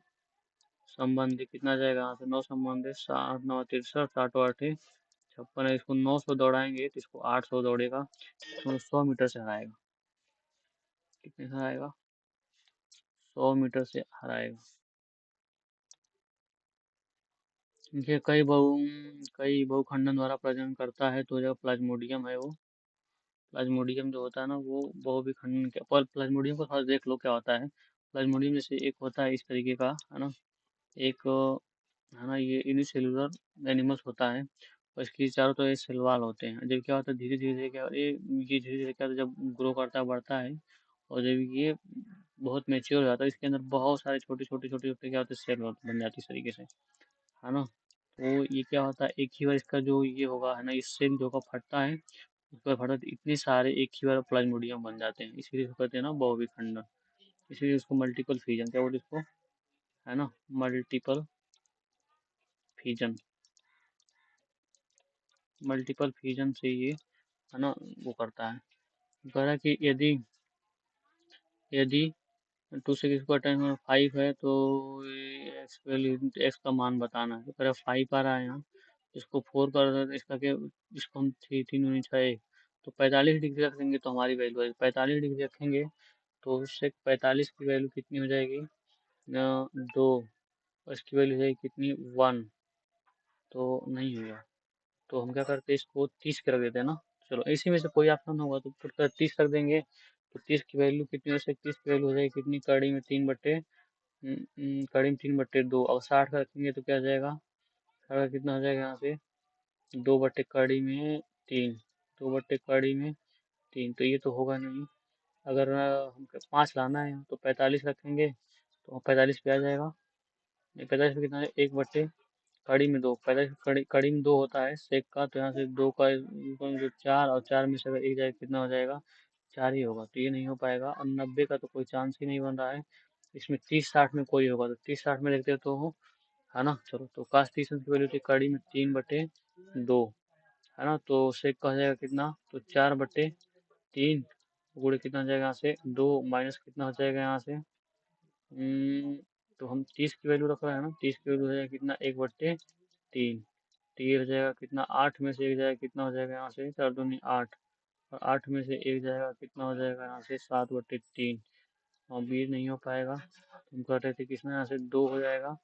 संबंधी कितना जाएगा यहाँ से, 9 संबंधी 7 9 63, 7 8 56 है। इसको 900 दौड़ाएंगे तो इसको 800 दौड़ेगा, तो 100 मीटर से हराएगा। कितने से हराएगा, 100 मीटर से हराएगा। देखिए कई बहुखंडन द्वारा प्रजनन करता है, तो जो प्लाज्मोडियम है वो, प्लाज्मोडियम जो होता है ना वो बहुविखंडन के, पर प्लाज्मोडियम को थोड़ा देख लो क्या होता है। प्लाज्मोडियम जैसे एक होता है इस तरीके का है ना, एक है ना, ये यूनिसेलुलर एनिमल्स होता है और इसकी चारों तरफ सेल वाल होते हैं। जब क्या होता है धीरे धीरे क्या ये धीरे धीरे क्या होता है, जब ग्रो करता है बढ़ता है और जब ये बहुत मेच्योर हो जाता है, इसके अंदर बहुत सारे छोटे छोटे छोटे छोटे क्या होते हैं सेल बन जाती है इस तरीके से, है ना। तो ये क्या होता है एक ही बार इसका जो ये होगा है ना, इस सेल जो का फटता है, उस पर फटा तो इतने सारे एक ही बार प्लाज्मोडियम बन जाते हैं, इसीलिए इसको कहते हैं ना बहुविखंडन। इसीलिए उसको मल्टीपल फिजन क्या बोलते हैं इसको, है ना, मल्टीपल फिजन। मल्टीपल फिजन से ये है ना वो करता है। कह रहा है कि यदि यदि 2 6 5 है तो एक्स वैल्यू एक्स का मान बताना है। तो कह रहा 5 आ रहा है यहाँ, इसको 4 कर देते इसका क्या, इसको हम 3 3 6 तो 45 डिग्री रख देंगे तो हमारी वैल्यू है 45 डिग्री रखेंगे, तो उससे 45 की वैल्यू कितनी हो जाएगी 2, और इसकी वैल्यू हो जाएगी कितनी 1, तो नहीं होगा। तो हम क्या करते हैं इसको 30 कर देते हैं ना। चलो इसी में से कोई ऑप्शन होगा तो फिर 30 कर देंगे, तो 30 की वैल्यू कितनी हो सकती है, 30 की वैल्यू हो जाएगी कितनी, कड़ी में 3/2। अब 60 का रखेंगे तो क्या आ जाएगा, 60 का कितना हो जाएगा यहाँ से 2/3 2/3 तो ये तो होगा नहीं। अगर हम 5 लाना है तो 45 रखेंगे तो 45 पे आ जाएगा, ये 45 में कितना है, 1/, कड़ी में 2, 45 कड़ी में 2 होता है सेक का, तो यहाँ से 2 का जो 4, और 4 में से अगर 1 जाए कितना हो जाएगा, 4 ही होगा, तो ये नहीं हो पाएगा। और 90 का तो कोई चांस ही नहीं बन रहा है। इसमें 30-60 में कोई होगा, तो 30-60 में देखते हो तो हो, है ना। चलो, तो काश की वैल्यू थी कड़ी में 3/2, है ना। तो सेक का हो जाएगा कितना, तो 4/3 गुणे कितना हो जाएगा यहाँ से 2, माइनस कितना हो जाएगा यहाँ से, तो हम 30 की वैल्यू रख रहे हैं ना, 30 की वैल्यू हो जाएगा कितना, 1/3, तो ये हो जाएगा कितना, 8 में से 1 जाएगा कितना हो जाएगा यहाँ से, 4 दूनी 8, और 8 में से 1 जाएगा कितना हो जाएगा यहाँ से, 7/3। और बी नहीं हो पाएगा, हम कह रहे थे कि इसमें यहाँ से 2 हो जाएगा,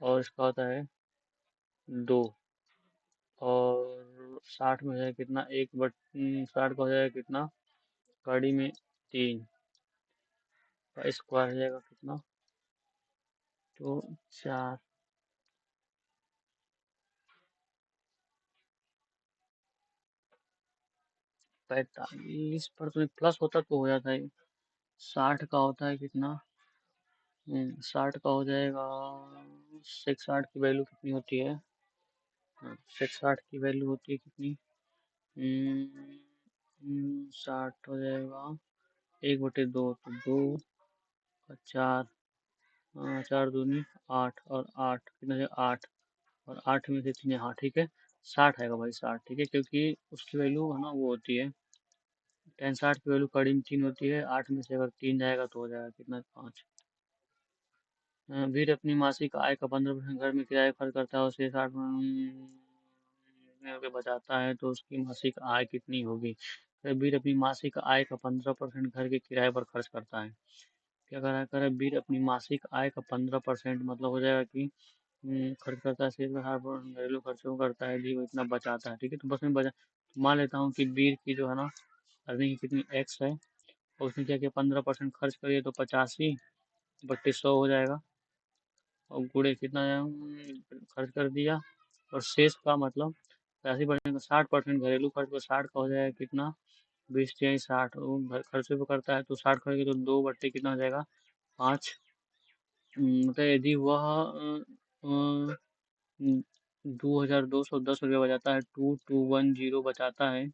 और इसका होता है 2, और 60 में हो जाएगा कितना, 60 का हो जाएगा कितना, कड़ी में 3 का स्क्वायर हो जाएगा कितना, तो 4, 45 पर तो प्लस होता तो हो जाता है। 60 का होता है कितना, 60 का हो जाएगा, 60 की वैल्यू कितनी होती है, 60 की वैल्यू होती है कितनी, 60 हो जाएगा 1/2, तो 2 और 4, 4 दूनी 8, और 8 कितना है, 8, और 8 में से 3, हाँ ठीक है, 60 आएगा भाई, 60 ठीक है, क्योंकि उसकी वैल्यू है ना वो होती है, tan 60 की वैल्यू कड़ी में 3 होती है, 8 में से अगर 3 जाएगा तो हो जाएगा कितना, 5। वीर अपनी मासिक आय का 15% घर में किराए खर्च करता है, उसे 60 में बचाता है, तो उसकी मासिक आय कितनी होगी। वीर अपनी मासिक आय का 15% घर के किराए पर खर्च करता है। क्या करा करे, वीर अपनी मासिक आय का 15% मतलब हो जाएगा कि खर्च करता है, शेष में हर घरेलू खर्चों करता है जी, वो इतना बचाता है, ठीक है। तो बस मैं बचा, तो मान लेता हूँ कि वीर की जो है ना अर्निंग कितनी एक्स है, और उसने क्या किया, 15% खर्च करिए, तो 85/100 हो जाएगा, और गुणे कितना खर्च कर दिया, और शेष का मतलब 80% का 60% घरेलू खर्च पर 60 का हो जाएगा कितना, 20×60, खर्चे पे करता है तो 60 करेंगे तो 2 कितना हो जाएगा, 5। मतलब यदि वह 2210 रुपया बचाता है, 2210 बचाता है,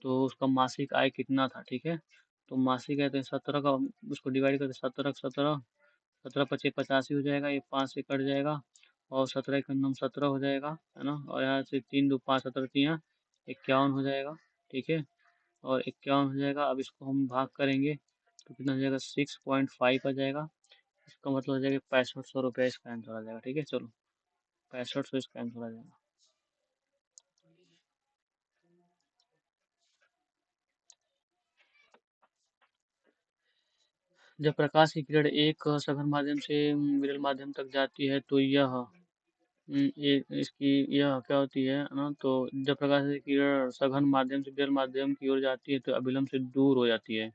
तो उसका मासिक आय कितना था, ठीक है। तो मासिक आय तो 17 का, उसको डिवाइड करते 17 17, 17×5 = 85 हो जाएगा, ये 5 से कट जाएगा, और 17 का नाम 17 हो जाएगा, है ना। और यहाँ से 3 2 5 17 3 51 हो जाएगा, ठीक है, और 51 हो जाएगा। अब इसको हम भाग करेंगे तो कितना हो जाएगा, 6.5 आ जाएगा। इसका मतलब हो जाएगा 6500 रुपया इसका आंसर आ जाएगा, ठीक है। चलो, 6500 इसका आंसर आ जाएगा। जब प्रकाश की किरण एक सघन माध्यम से विरल माध्यम तक जाती है, तो यह ये इसकी यह क्या होती है ना, तो जब प्रकाश की किरण सघन माध्यम से विरल माध्यम की ओर जाती है, तो अभिलंब से दूर हो जाती है,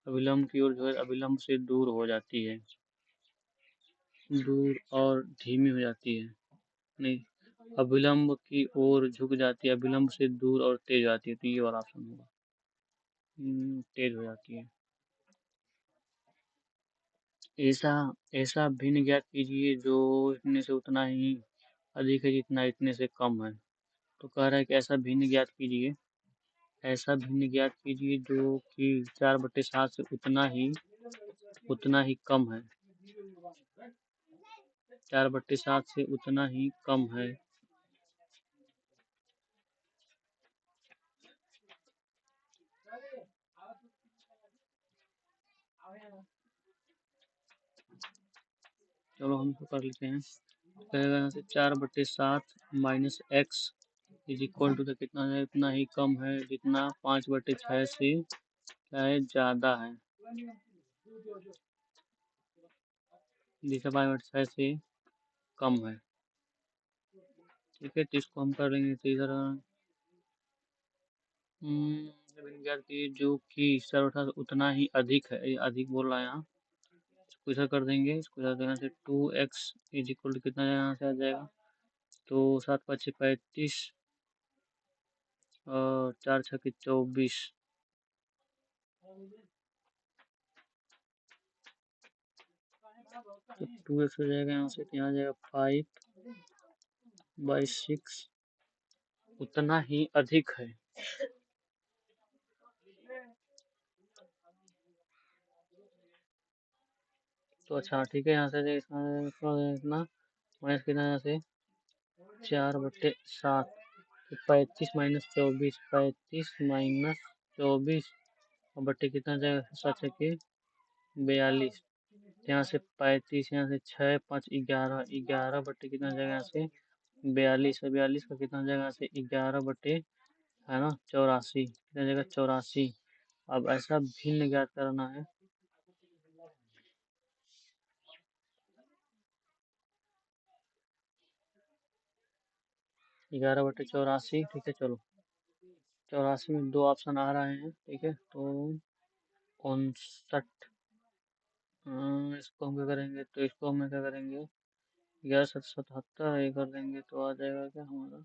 अभिलंब की ओर जो है, अभिलंब से दूर हो जाती है, दूर और धीमी हो जाती है, नहीं, अभिलंब की ओर झुक जाती है, अभिलंब से दूर और तेज आती है, तो ये वाला ऑप्शन होगा, तेज हो जाती है। ऐसा ऐसा भिन्न ज्ञात कीजिए जो इतने से उतना ही अधिक है जितना इतने से कम है। तो कह रहा है कि ऐसा भिन्न ज्ञात कीजिए, ऐसा भिन्न ज्ञात कीजिए जो कि 4/7 से उतना ही कम है, 4/7 से उतना ही कम है। चलो हम इसको कर लेते हैं, कहेगा यहाँ से 4/7 minus X is equal to, कितना है, इतना ही कम है जितना 5/6 से क्या है, ज़्यादा है, जिसे 5/6 से कम है, ठीक है। तो इसको हम कर लेंगे, तो इधर विद्यार्थी जो कि सर्वथा उतना ही अधिक है, ये अधिक बोल रहा है यहाँ, इसको इधर कर देंगे, इसको इधर देने से 2x इज इक्वल टू कितना यहाँ से आ जाएगा, तो 7×5 = 35, और 4×6 = 24, तो 2x हो जाएगा यहाँ से, तो यहाँ जाएगा 5/6, उतना ही अधिक है। तो अच्छा ठीक है, यहाँ से इतना माइनस कितना यहाँ से 4/7, तो 35 - 24, 35 - 24 और बट्टे कितना जाएगा, सच है कि 42, यहाँ से 35, यहाँ से 6, 5, 11, 11 बट्टे कितना जाएगा यहाँ से 42, और 42 का कितना जाएगा यहाँ से 11 बट्टे है ना 84, कितना जाएगा 84। अब ऐसा भिन्न ज्ञात करना है, 11/84, ठीक है। चलो 84 में 2 ऑप्शन आ रहे हैं, ठीक है। तो 59, इसको हम क्या करेंगे, तो इसको हम क्या करेंगे 11/77 ये कर देंगे, तो आ जाएगा क्या हमारा,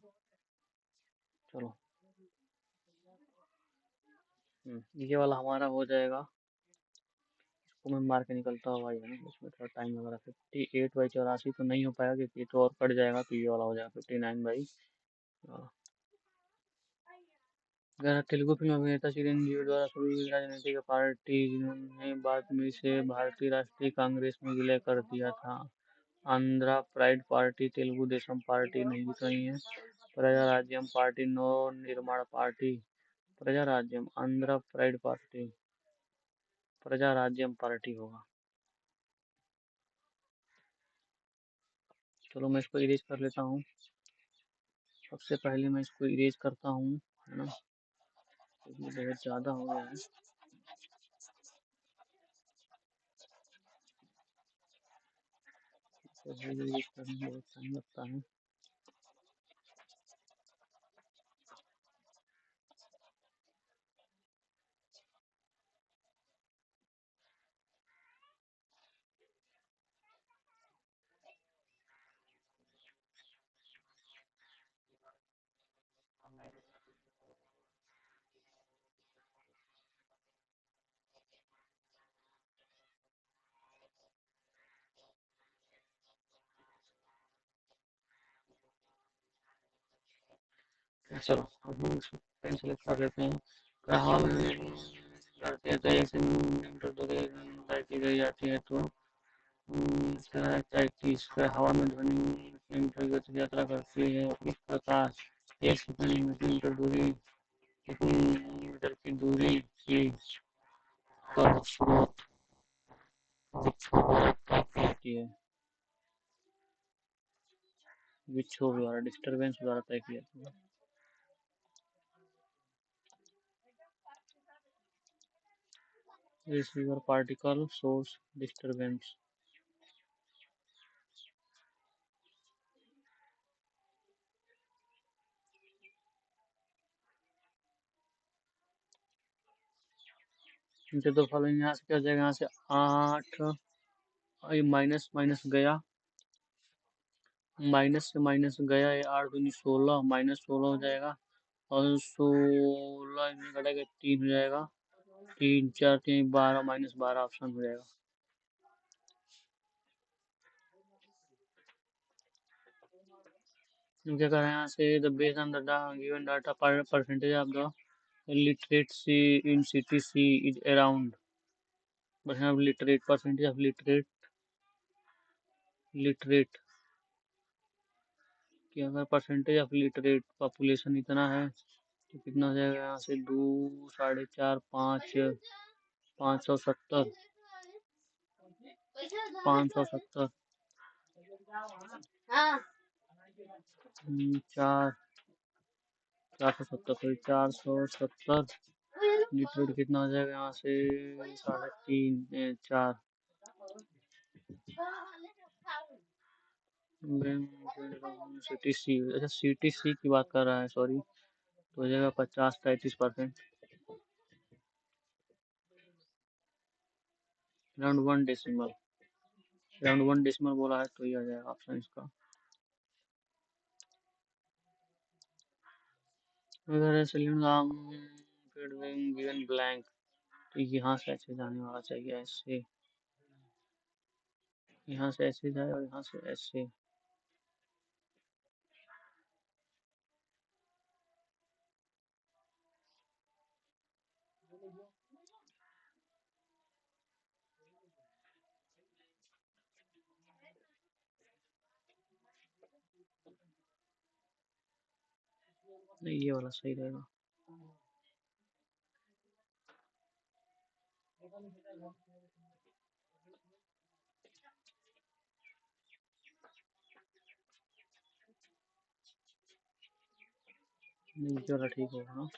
चलो ये वाला हमारा हो जाएगा। इसको मैं मार के निकलता हुआ भाई है ना, इसमें थोड़ा टाइम लग रहा है। 58/84 तो नहीं हो पाएगा, क्योंकि ये तो और कट जाएगा, तो ये वाला हो जाएगा 59 अगर तेलुगु फिल्म अभिनेता चिरंजीवी द्वारा शुरू हुई राजनीतिक पार्टी जिन्होंने बाद में इसे भारतीय राष्ट्रीय कांग्रेस में विलय कर दिया था। Andhra pride party, Telugu Desam party नहीं कहीं है, प्रजा राज्यम पार्टी, नव निर्माण पार्टी, प्रजा राज्यम, आंध्रा प्राइड पार्टी, प्रजा राज्यम पार्टी होगा। चलो मैं इसको इरेज कर लेता हूँ। सबसे पहले मैं इसको इरेज करता हूँ, है ना, क्योंकि बहुत ज़्यादा हो गया है। तो इरेज करने में बहुत टाइम लगता है। चलो अब हम इसको पेन सेलेक्ट कर लेते हैं। कहा करते हैं तो एक से मीटर दूरी तय की गई जाती है, तो तैतीस हवा में ध्वनि किलोमीटर की गति से यात्रा करती है। इस प्रकार एक से कितनी मीटर दूरी, कितनी मीटर की दूरी की पर स्रोत होती है, विक्षोभ द्वारा, डिस्टरबेंस द्वारा तय किया जाता है। रिसीवर पार्टिकल सोर्स डिस्टरबेंस, तो फॉलोइंग यहाँ से क्या हो जाएगा, यहाँ से 8, माइनस माइनस गया, माइनस से माइनस गया, ये 8 दूनी 16, -16 हो जाएगा, और 16 इसमें कटेगा 3 हो जाएगा, 3 4 3 12, -12 ऑप्शन हो जाएगा। हम क्या कर रहे हैं यहाँ से, the based on the given data percentage of the literacy in city C is around, बस यहाँ literate, percentage of literate, literate कि अगर परसेंटेज ऑफ लिटरेट पॉपुलेशन इतना है, तो कितना हो जाएगा यहाँ से 2 4.5 5 570, 570, 4 470, सॉरी 470 लिटरेट कितना हो जाएगा यहाँ से 3.5 4 सिटी सी, अच्छा सिटी सी की बात कर रहा है, सॉरी, तो हो जाएगा 50 33%, राउंड 1 डेसिमल बोला है, तो ये आ जाएगा ऑप्शन इसका। अगर ऐसे गिवन ब्लैंक, तो यहाँ से ऐसे जाने वाला चाहिए, ऐसे यहाँ से ऐसे जाए और यहाँ से ऐसे। नहीं, ये वाला सही रहेगा। नहीं, ये वाला ठीक होगा ना।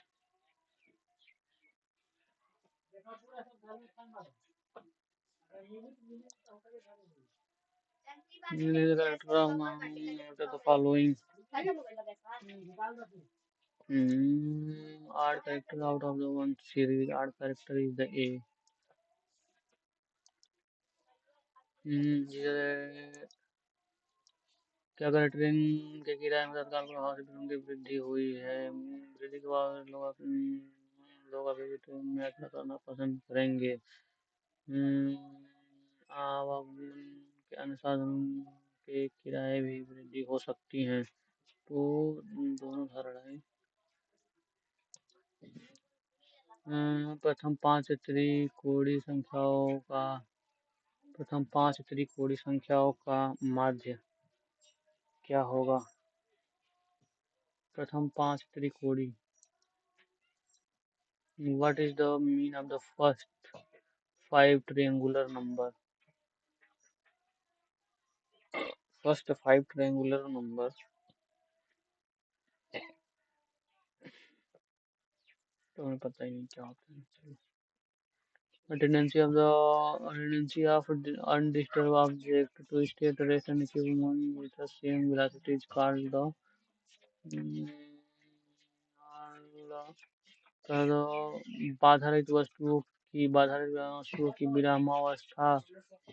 the following odd character out of the one series. Odd character is the A. ये क्या अगर ट्रेन के किराए में तत्काल प्रभाव से ट्रेन की वृद्धि हुई है? वृद्धि के बाद लोग अभी भी ट्रेन में यात्रा करना पसंद करेंगे। आवागमन के अन्य साधनों के किराए भी वृद्धि हो सकती है। तो दोनों धारणाएं। प्रथम पांच त्रिकोणीय संख्याओं का माध्य क्या होगा? प्रथम पांच त्रिकोणीय। What is the mean of the first five triangular number? First five triangular numbers. तो हमें पता ही नहीं क्या होता है। tendency of undisturbed object to stay at rest and keep moving with the same velocity is called the बाधारहित वस्तुओं की विरामावस्था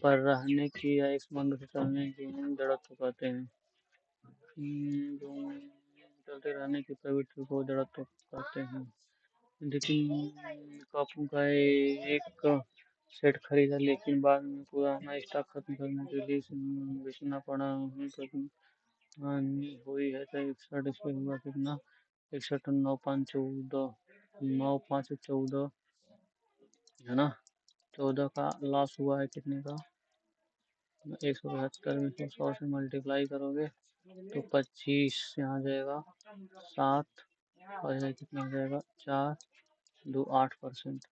पर रहने की या एक संबंध से चलने की जड़त्व कहते हैं। चलते रहने की प्रवृत्ति को जड़त्व कहते हैं। लेकिन कपों का एक सेट खरीदा, लेकिन बाद में पुराना स्टॉक खत्म करने के लिए बेचना पड़ा। हानि हुई है तो 61 इसमें हुआ कितना? 61 9 5 14 है ना। 14 का लॉस हुआ है कितने का? 175 में 100 से मल्टीप्लाई करोगे तो 25 यहाँ जाएगा, 7 और यहाँ कितना हो जाएगा? 4 2 8%।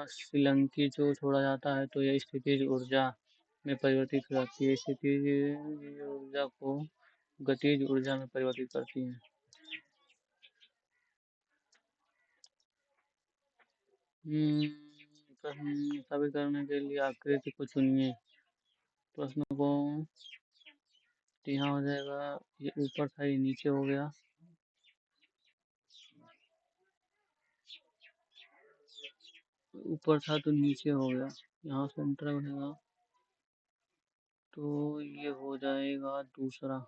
श्रीलंकी जो छोड़ा जाता है तो यह स्थितिज ऊर्जा में परिवर्तित हो जाती है। स्थितिज ऊर्जा को गतिज ऊर्जा में परिवर्तित करती है। प्रश्न साबित करने के लिए आकृति को चुनिए। प्रश्न को यहाँ हो जाएगा, ये ऊपर था ये नीचे हो गया। ऊपर था तो नीचे हो गया, यहाँ सेंटर बनेगा तो ये हो जाएगा दूसरा।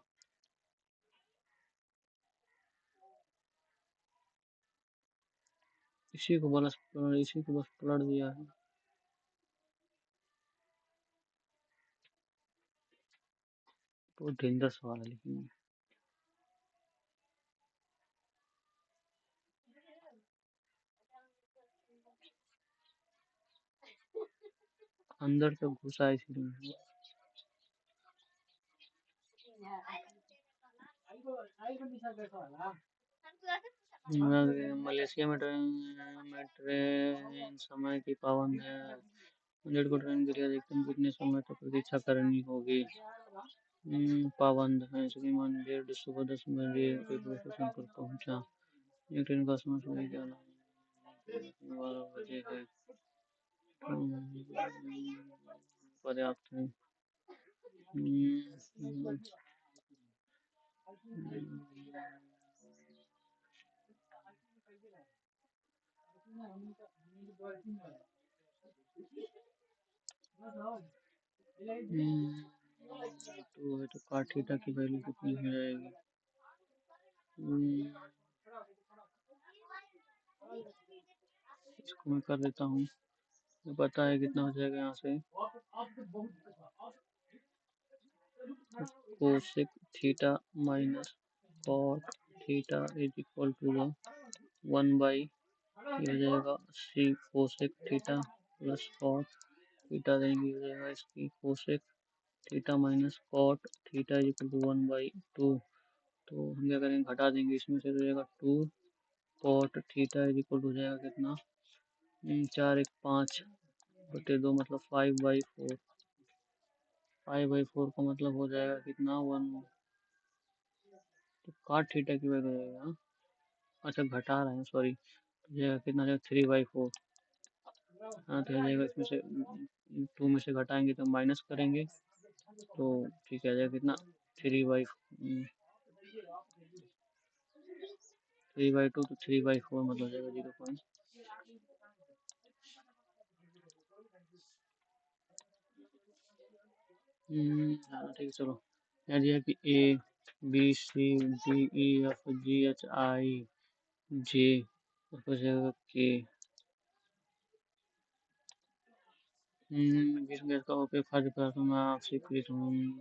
इसी को बस पलट दिया है। बहुत डेंजर सवाल है लेकिन अंदर तक घुसा है इसलिए। मलेशिया में ट्रेन समय की पाबंद है। 100 को ट्रेन के लिए अधिकतम कितने समय तक प्रतीक्षा करनी होगी? पाबंद है, श्रीमान 1:30 सुबह 10 बजे रेलवे स्टेशन पर पहुंचा। ये ट्रेन का समय सुबह 12 बजे है। पर्याप्त है। तो काठी की वैल्यू कितनी हो जाएगी? हम्म, इसको मैं कर देता हूँ। मुझे पता है कितना हो जाएगा यहाँ से। Cosec theta minus cot theta is equal to 1 by हो जाएगा सी cosec theta plus cot theta देंगे, हो जाएगा इसकी cosec theta minus cot theta is equal to 1/2। तो हम क्या करेंगे, घटा देंगे, इसमें से हो जाएगा 2 cot theta is equal to हो जाएगा कितना, 4 1 5/2 मतलब 5/4। 5/4 का मतलब हो जाएगा कितना 1। तो कॉट थीटा की वजह हो जाएगा, अच्छा घटा रहे हैं सॉरी, तो जाएगा कितना जाएगा 3/4। हाँ तो हो जाएगा, इसमें से 2 में से घटाएंगे तो माइनस करेंगे तो ठीक है, जाएगा कितना 3/2 तो 3/4 मतलब हो जाएगा 0 हाँ ठीक है चलो। यहाँ दिया कि A B C D E F G H I J, उसको जाएगा के। जिस गैस का उपयोग खाद्य पदार्थों में आपसे कृत हूँ,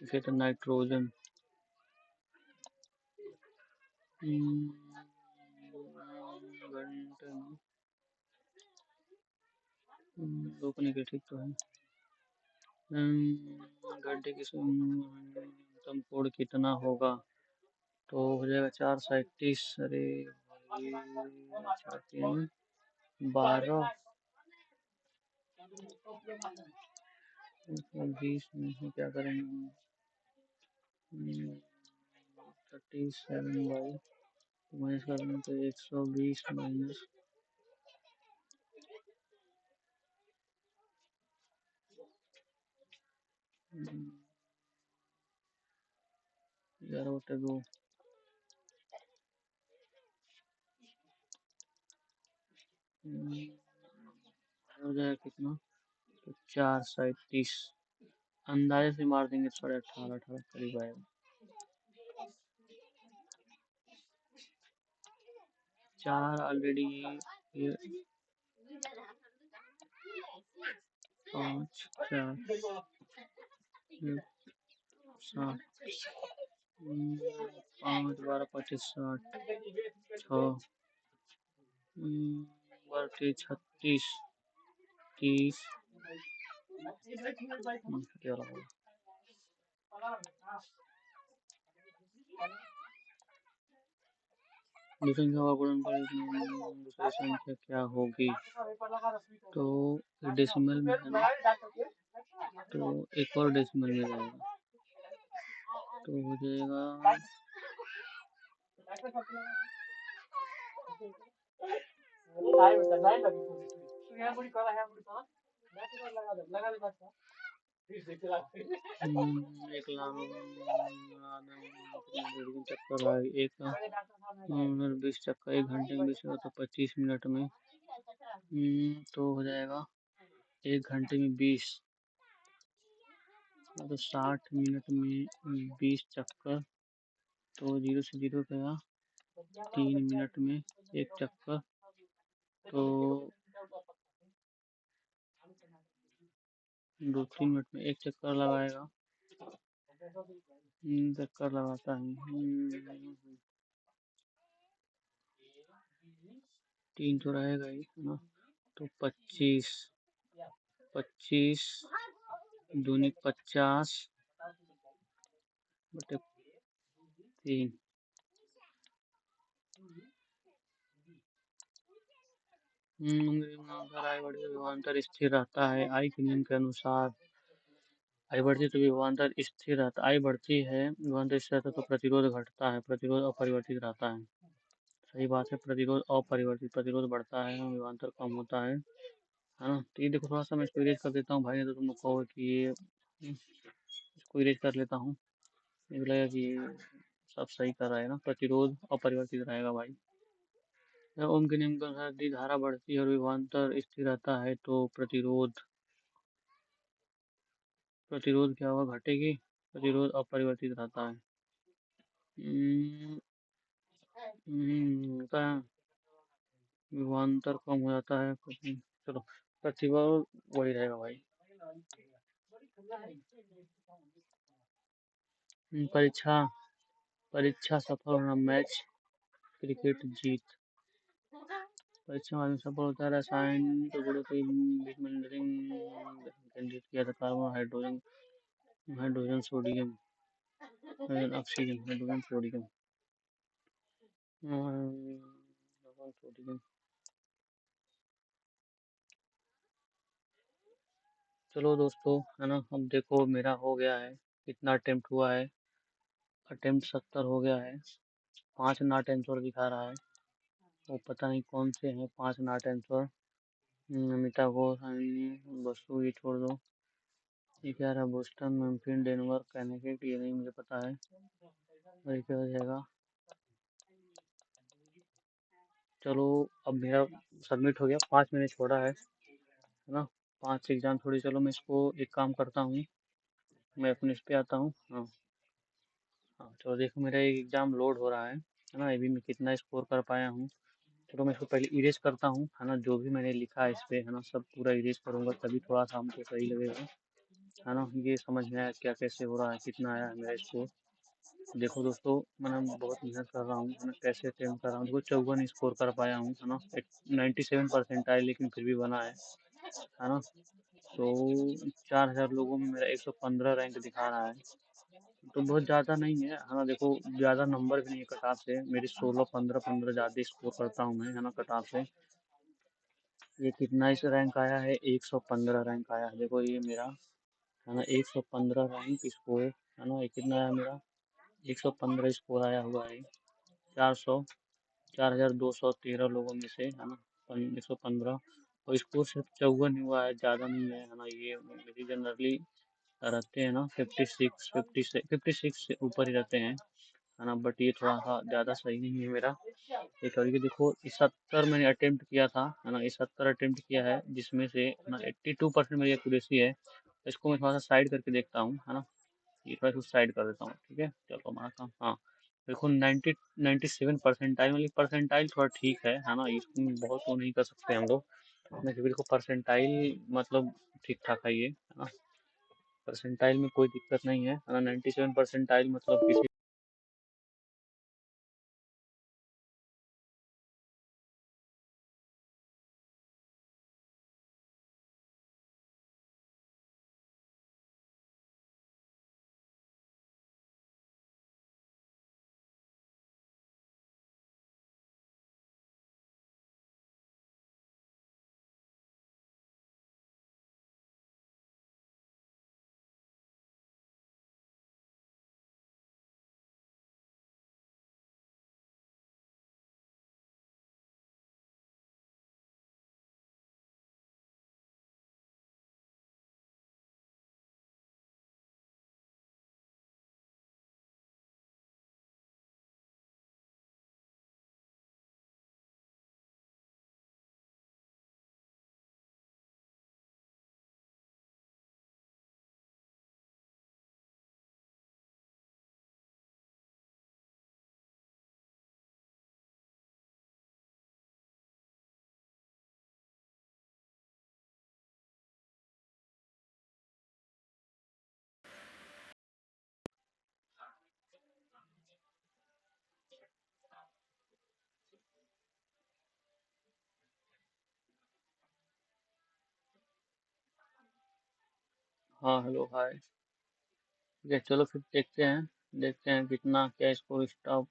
तो नाइट्रोजन। घंटे में रोकने के ठीक तो है। घंटे की न्यूनतम कोण कितना होगा, तो हो जाएगा 437। अरे भाई, 4 3 12 20 में से क्या करेंगे, 37/, माइनस करेंगे तो 120 माइनस 11/2 हो जाएगा कितना, तो 437। अंदाजे से मार देंगे, 18.5 करीब आएगा। 4 ऑलरेडी, ये 5 4 7 5 12 25 60 6 32 36 30 क्या लगा, दूसरी संख्या का गुणन पर दूसरी संख्या क्या होगी, तो डेसिमल में है ना, तो एक और डेसिमल में जाएगा तो हो जाएगा 1 लाख चक्कर आए, 20 चक्कर 1 घंटे में 20 तो 25 मिनट में, तो हो जाएगा 1 घंटे में 20, तो 60 मिनट में 20 चक्कर, तो 0 से 0 गया, 3 मिनट में 1 चक्कर, तो 2-3 मिनट में 1 चक्कर लगाएगा, चक्कर लगाता है 3 तो रहेगा ही है ना, तो 25 25 दूनी 50/3। आई बढ़ती तो विभवांतर स्थिर रहता है, आई के नियम के अनुसार। आई बढ़ती तो विभवांतर स्थिर रहता, आई बढ़ती है विभवांतर स्थिर रहता तो प्रतिरोध घटता है, प्रतिरोध अपरिवर्तित रहता है। सही बात है, प्रतिरोध अपरिवर्तित, प्रतिरोध बढ़ता है विभवांतर कम होता है ना। तो ये देखो, थोड़ा सा मैं इसको इरेज कर देता हूँ भाई, तो तुम लोग कहो कि ये इसको इरेज कर लेता हूँ, मुझे लगा कि ये सब सही कर रहा है ना, प्रतिरोध अपरिवर्तित रहेगा भाई। ओम के नियम के अनुसार यदि धारा बढ़ती है और विभवांतर स्थिर रहता है तो प्रतिरोध प्रतिरोध क्या होगा, घटेगी, प्रतिरोध अपरिवर्तित रहता है। हम्म, होता है, विभवांतर कम हो जाता है चलो, प्रतिभा वही रहेगा भाई। परीक्षा, परीक्षा सफल होना, मैच क्रिकेट जीत। परीक्षा में आदमी सफल होता है, रसायन तो गुणों की केंद्रित किया था, carbon, hydrogen, hydrogen sodium, hydrogen oxygen, hydrogen sodium, hydrogen sodium. चलो दोस्तों, है ना, अब देखो मेरा हो गया है, कितना अटेम्प्ट हुआ है, अटेम्प्ट 70 हो गया है, 5 नॉट आंसर दिखा रहा है, वो पता नहीं कौन से हैं 5 नॉट आंसर। नमिता घोष, बसु, ये छोड़ दो, ये क्या रहा, बोस्टन, मेम्फिस, डेनवर, कैनेकेट, ये नहीं मुझे पता है, और ये क्या हो जाएगा। चलो, अब मेरा सबमिट हो गया, 5 मैंने छोड़ा है ना, 5 एग्जाम छोड़ी। चलो मैं इसको एक काम करता हूँ, मैं अपने इस पे आता हूँ। हाँ हाँ, चलो देखो मेरा एक एग्जाम लोड हो रहा है ना, अभी मैं कितना स्कोर कर पाया हूँ। चलो मैं इसको पहले इरेज करता हूँ, है ना, जो भी मैंने लिखा है इस पे, है ना, सब पूरा इरेज करूँगा, तभी थोड़ा सा हमको सही लगेगा, है ना, ये समझ में आया क्या कैसे हो रहा है, कितना आया है मेरा स्कोर। देखो दोस्तों, मैं बहुत मेहनत कर रहा हूँ, है ना, कैसे अटेम्प्ट कर रहा हूँ, देखो 54 स्कोर कर पाया हूँ, है ना, 97% आए, लेकिन फिर भी बना है ना। तो 4000 लोगों में मेरा 115 रैंक दिखा रहा है, तो बहुत ज़्यादा नहीं है ना, देखो ज़्यादा नंबर भी नहीं है कट ऑफ से, मेरी 16, 15, 15 ज़्यादा स्कोर करता हूँ मैं, है ना, कट ऑफ से। ये कितना इस रैंक आया है, 115 रैंक आया है, देखो ये मेरा, है ना, 115 रैंक स्कोर, है ना, ये कितना आया मेरा, 115 स्कोर आया हुआ है, 400, 4213 लोगों में से, है ना, 115, और स्कोर सिर्फ 54 हुआ है, ज़्यादा नहीं है ना, ये मेरी जनरली रहते हैं ना 56, 56 से ऊपर ही रहते हैं, है ना, बट ये थोड़ा सा ज़्यादा सही नहीं है मेरा। एक और ये देखो, 70 मैंने अटेम्प्ट किया था, है ना, ये 70 अटेम्प्ट किया है, जिसमें से ना 82% मेरी एक्यूरेसी है, तो इसको मैं थोड़ा सा साइड करके देखता हूँ, है ना, ये थोड़ा सा साइड कर देता हूँ, ठीक है, चलो हमारा काम। हाँ देखो, 97 परसेंटाइल, मतलब परसेंटाइल थोड़ा ठीक है ना, इसमें बहुत वो नहीं कर सकते हम लोग, लेकिन देखो परसेंटाइल मतलब ठीक ठाक है ये, है ना, परसेंटाइल में कोई दिक्कत नहीं है ना, 97 परसेंटाइल मतलब किसी। हाँ हेलो हाय, ठीक है, चलो फिर देखते हैं, देखते हैं कितना क्या स्कोर स्टॉप।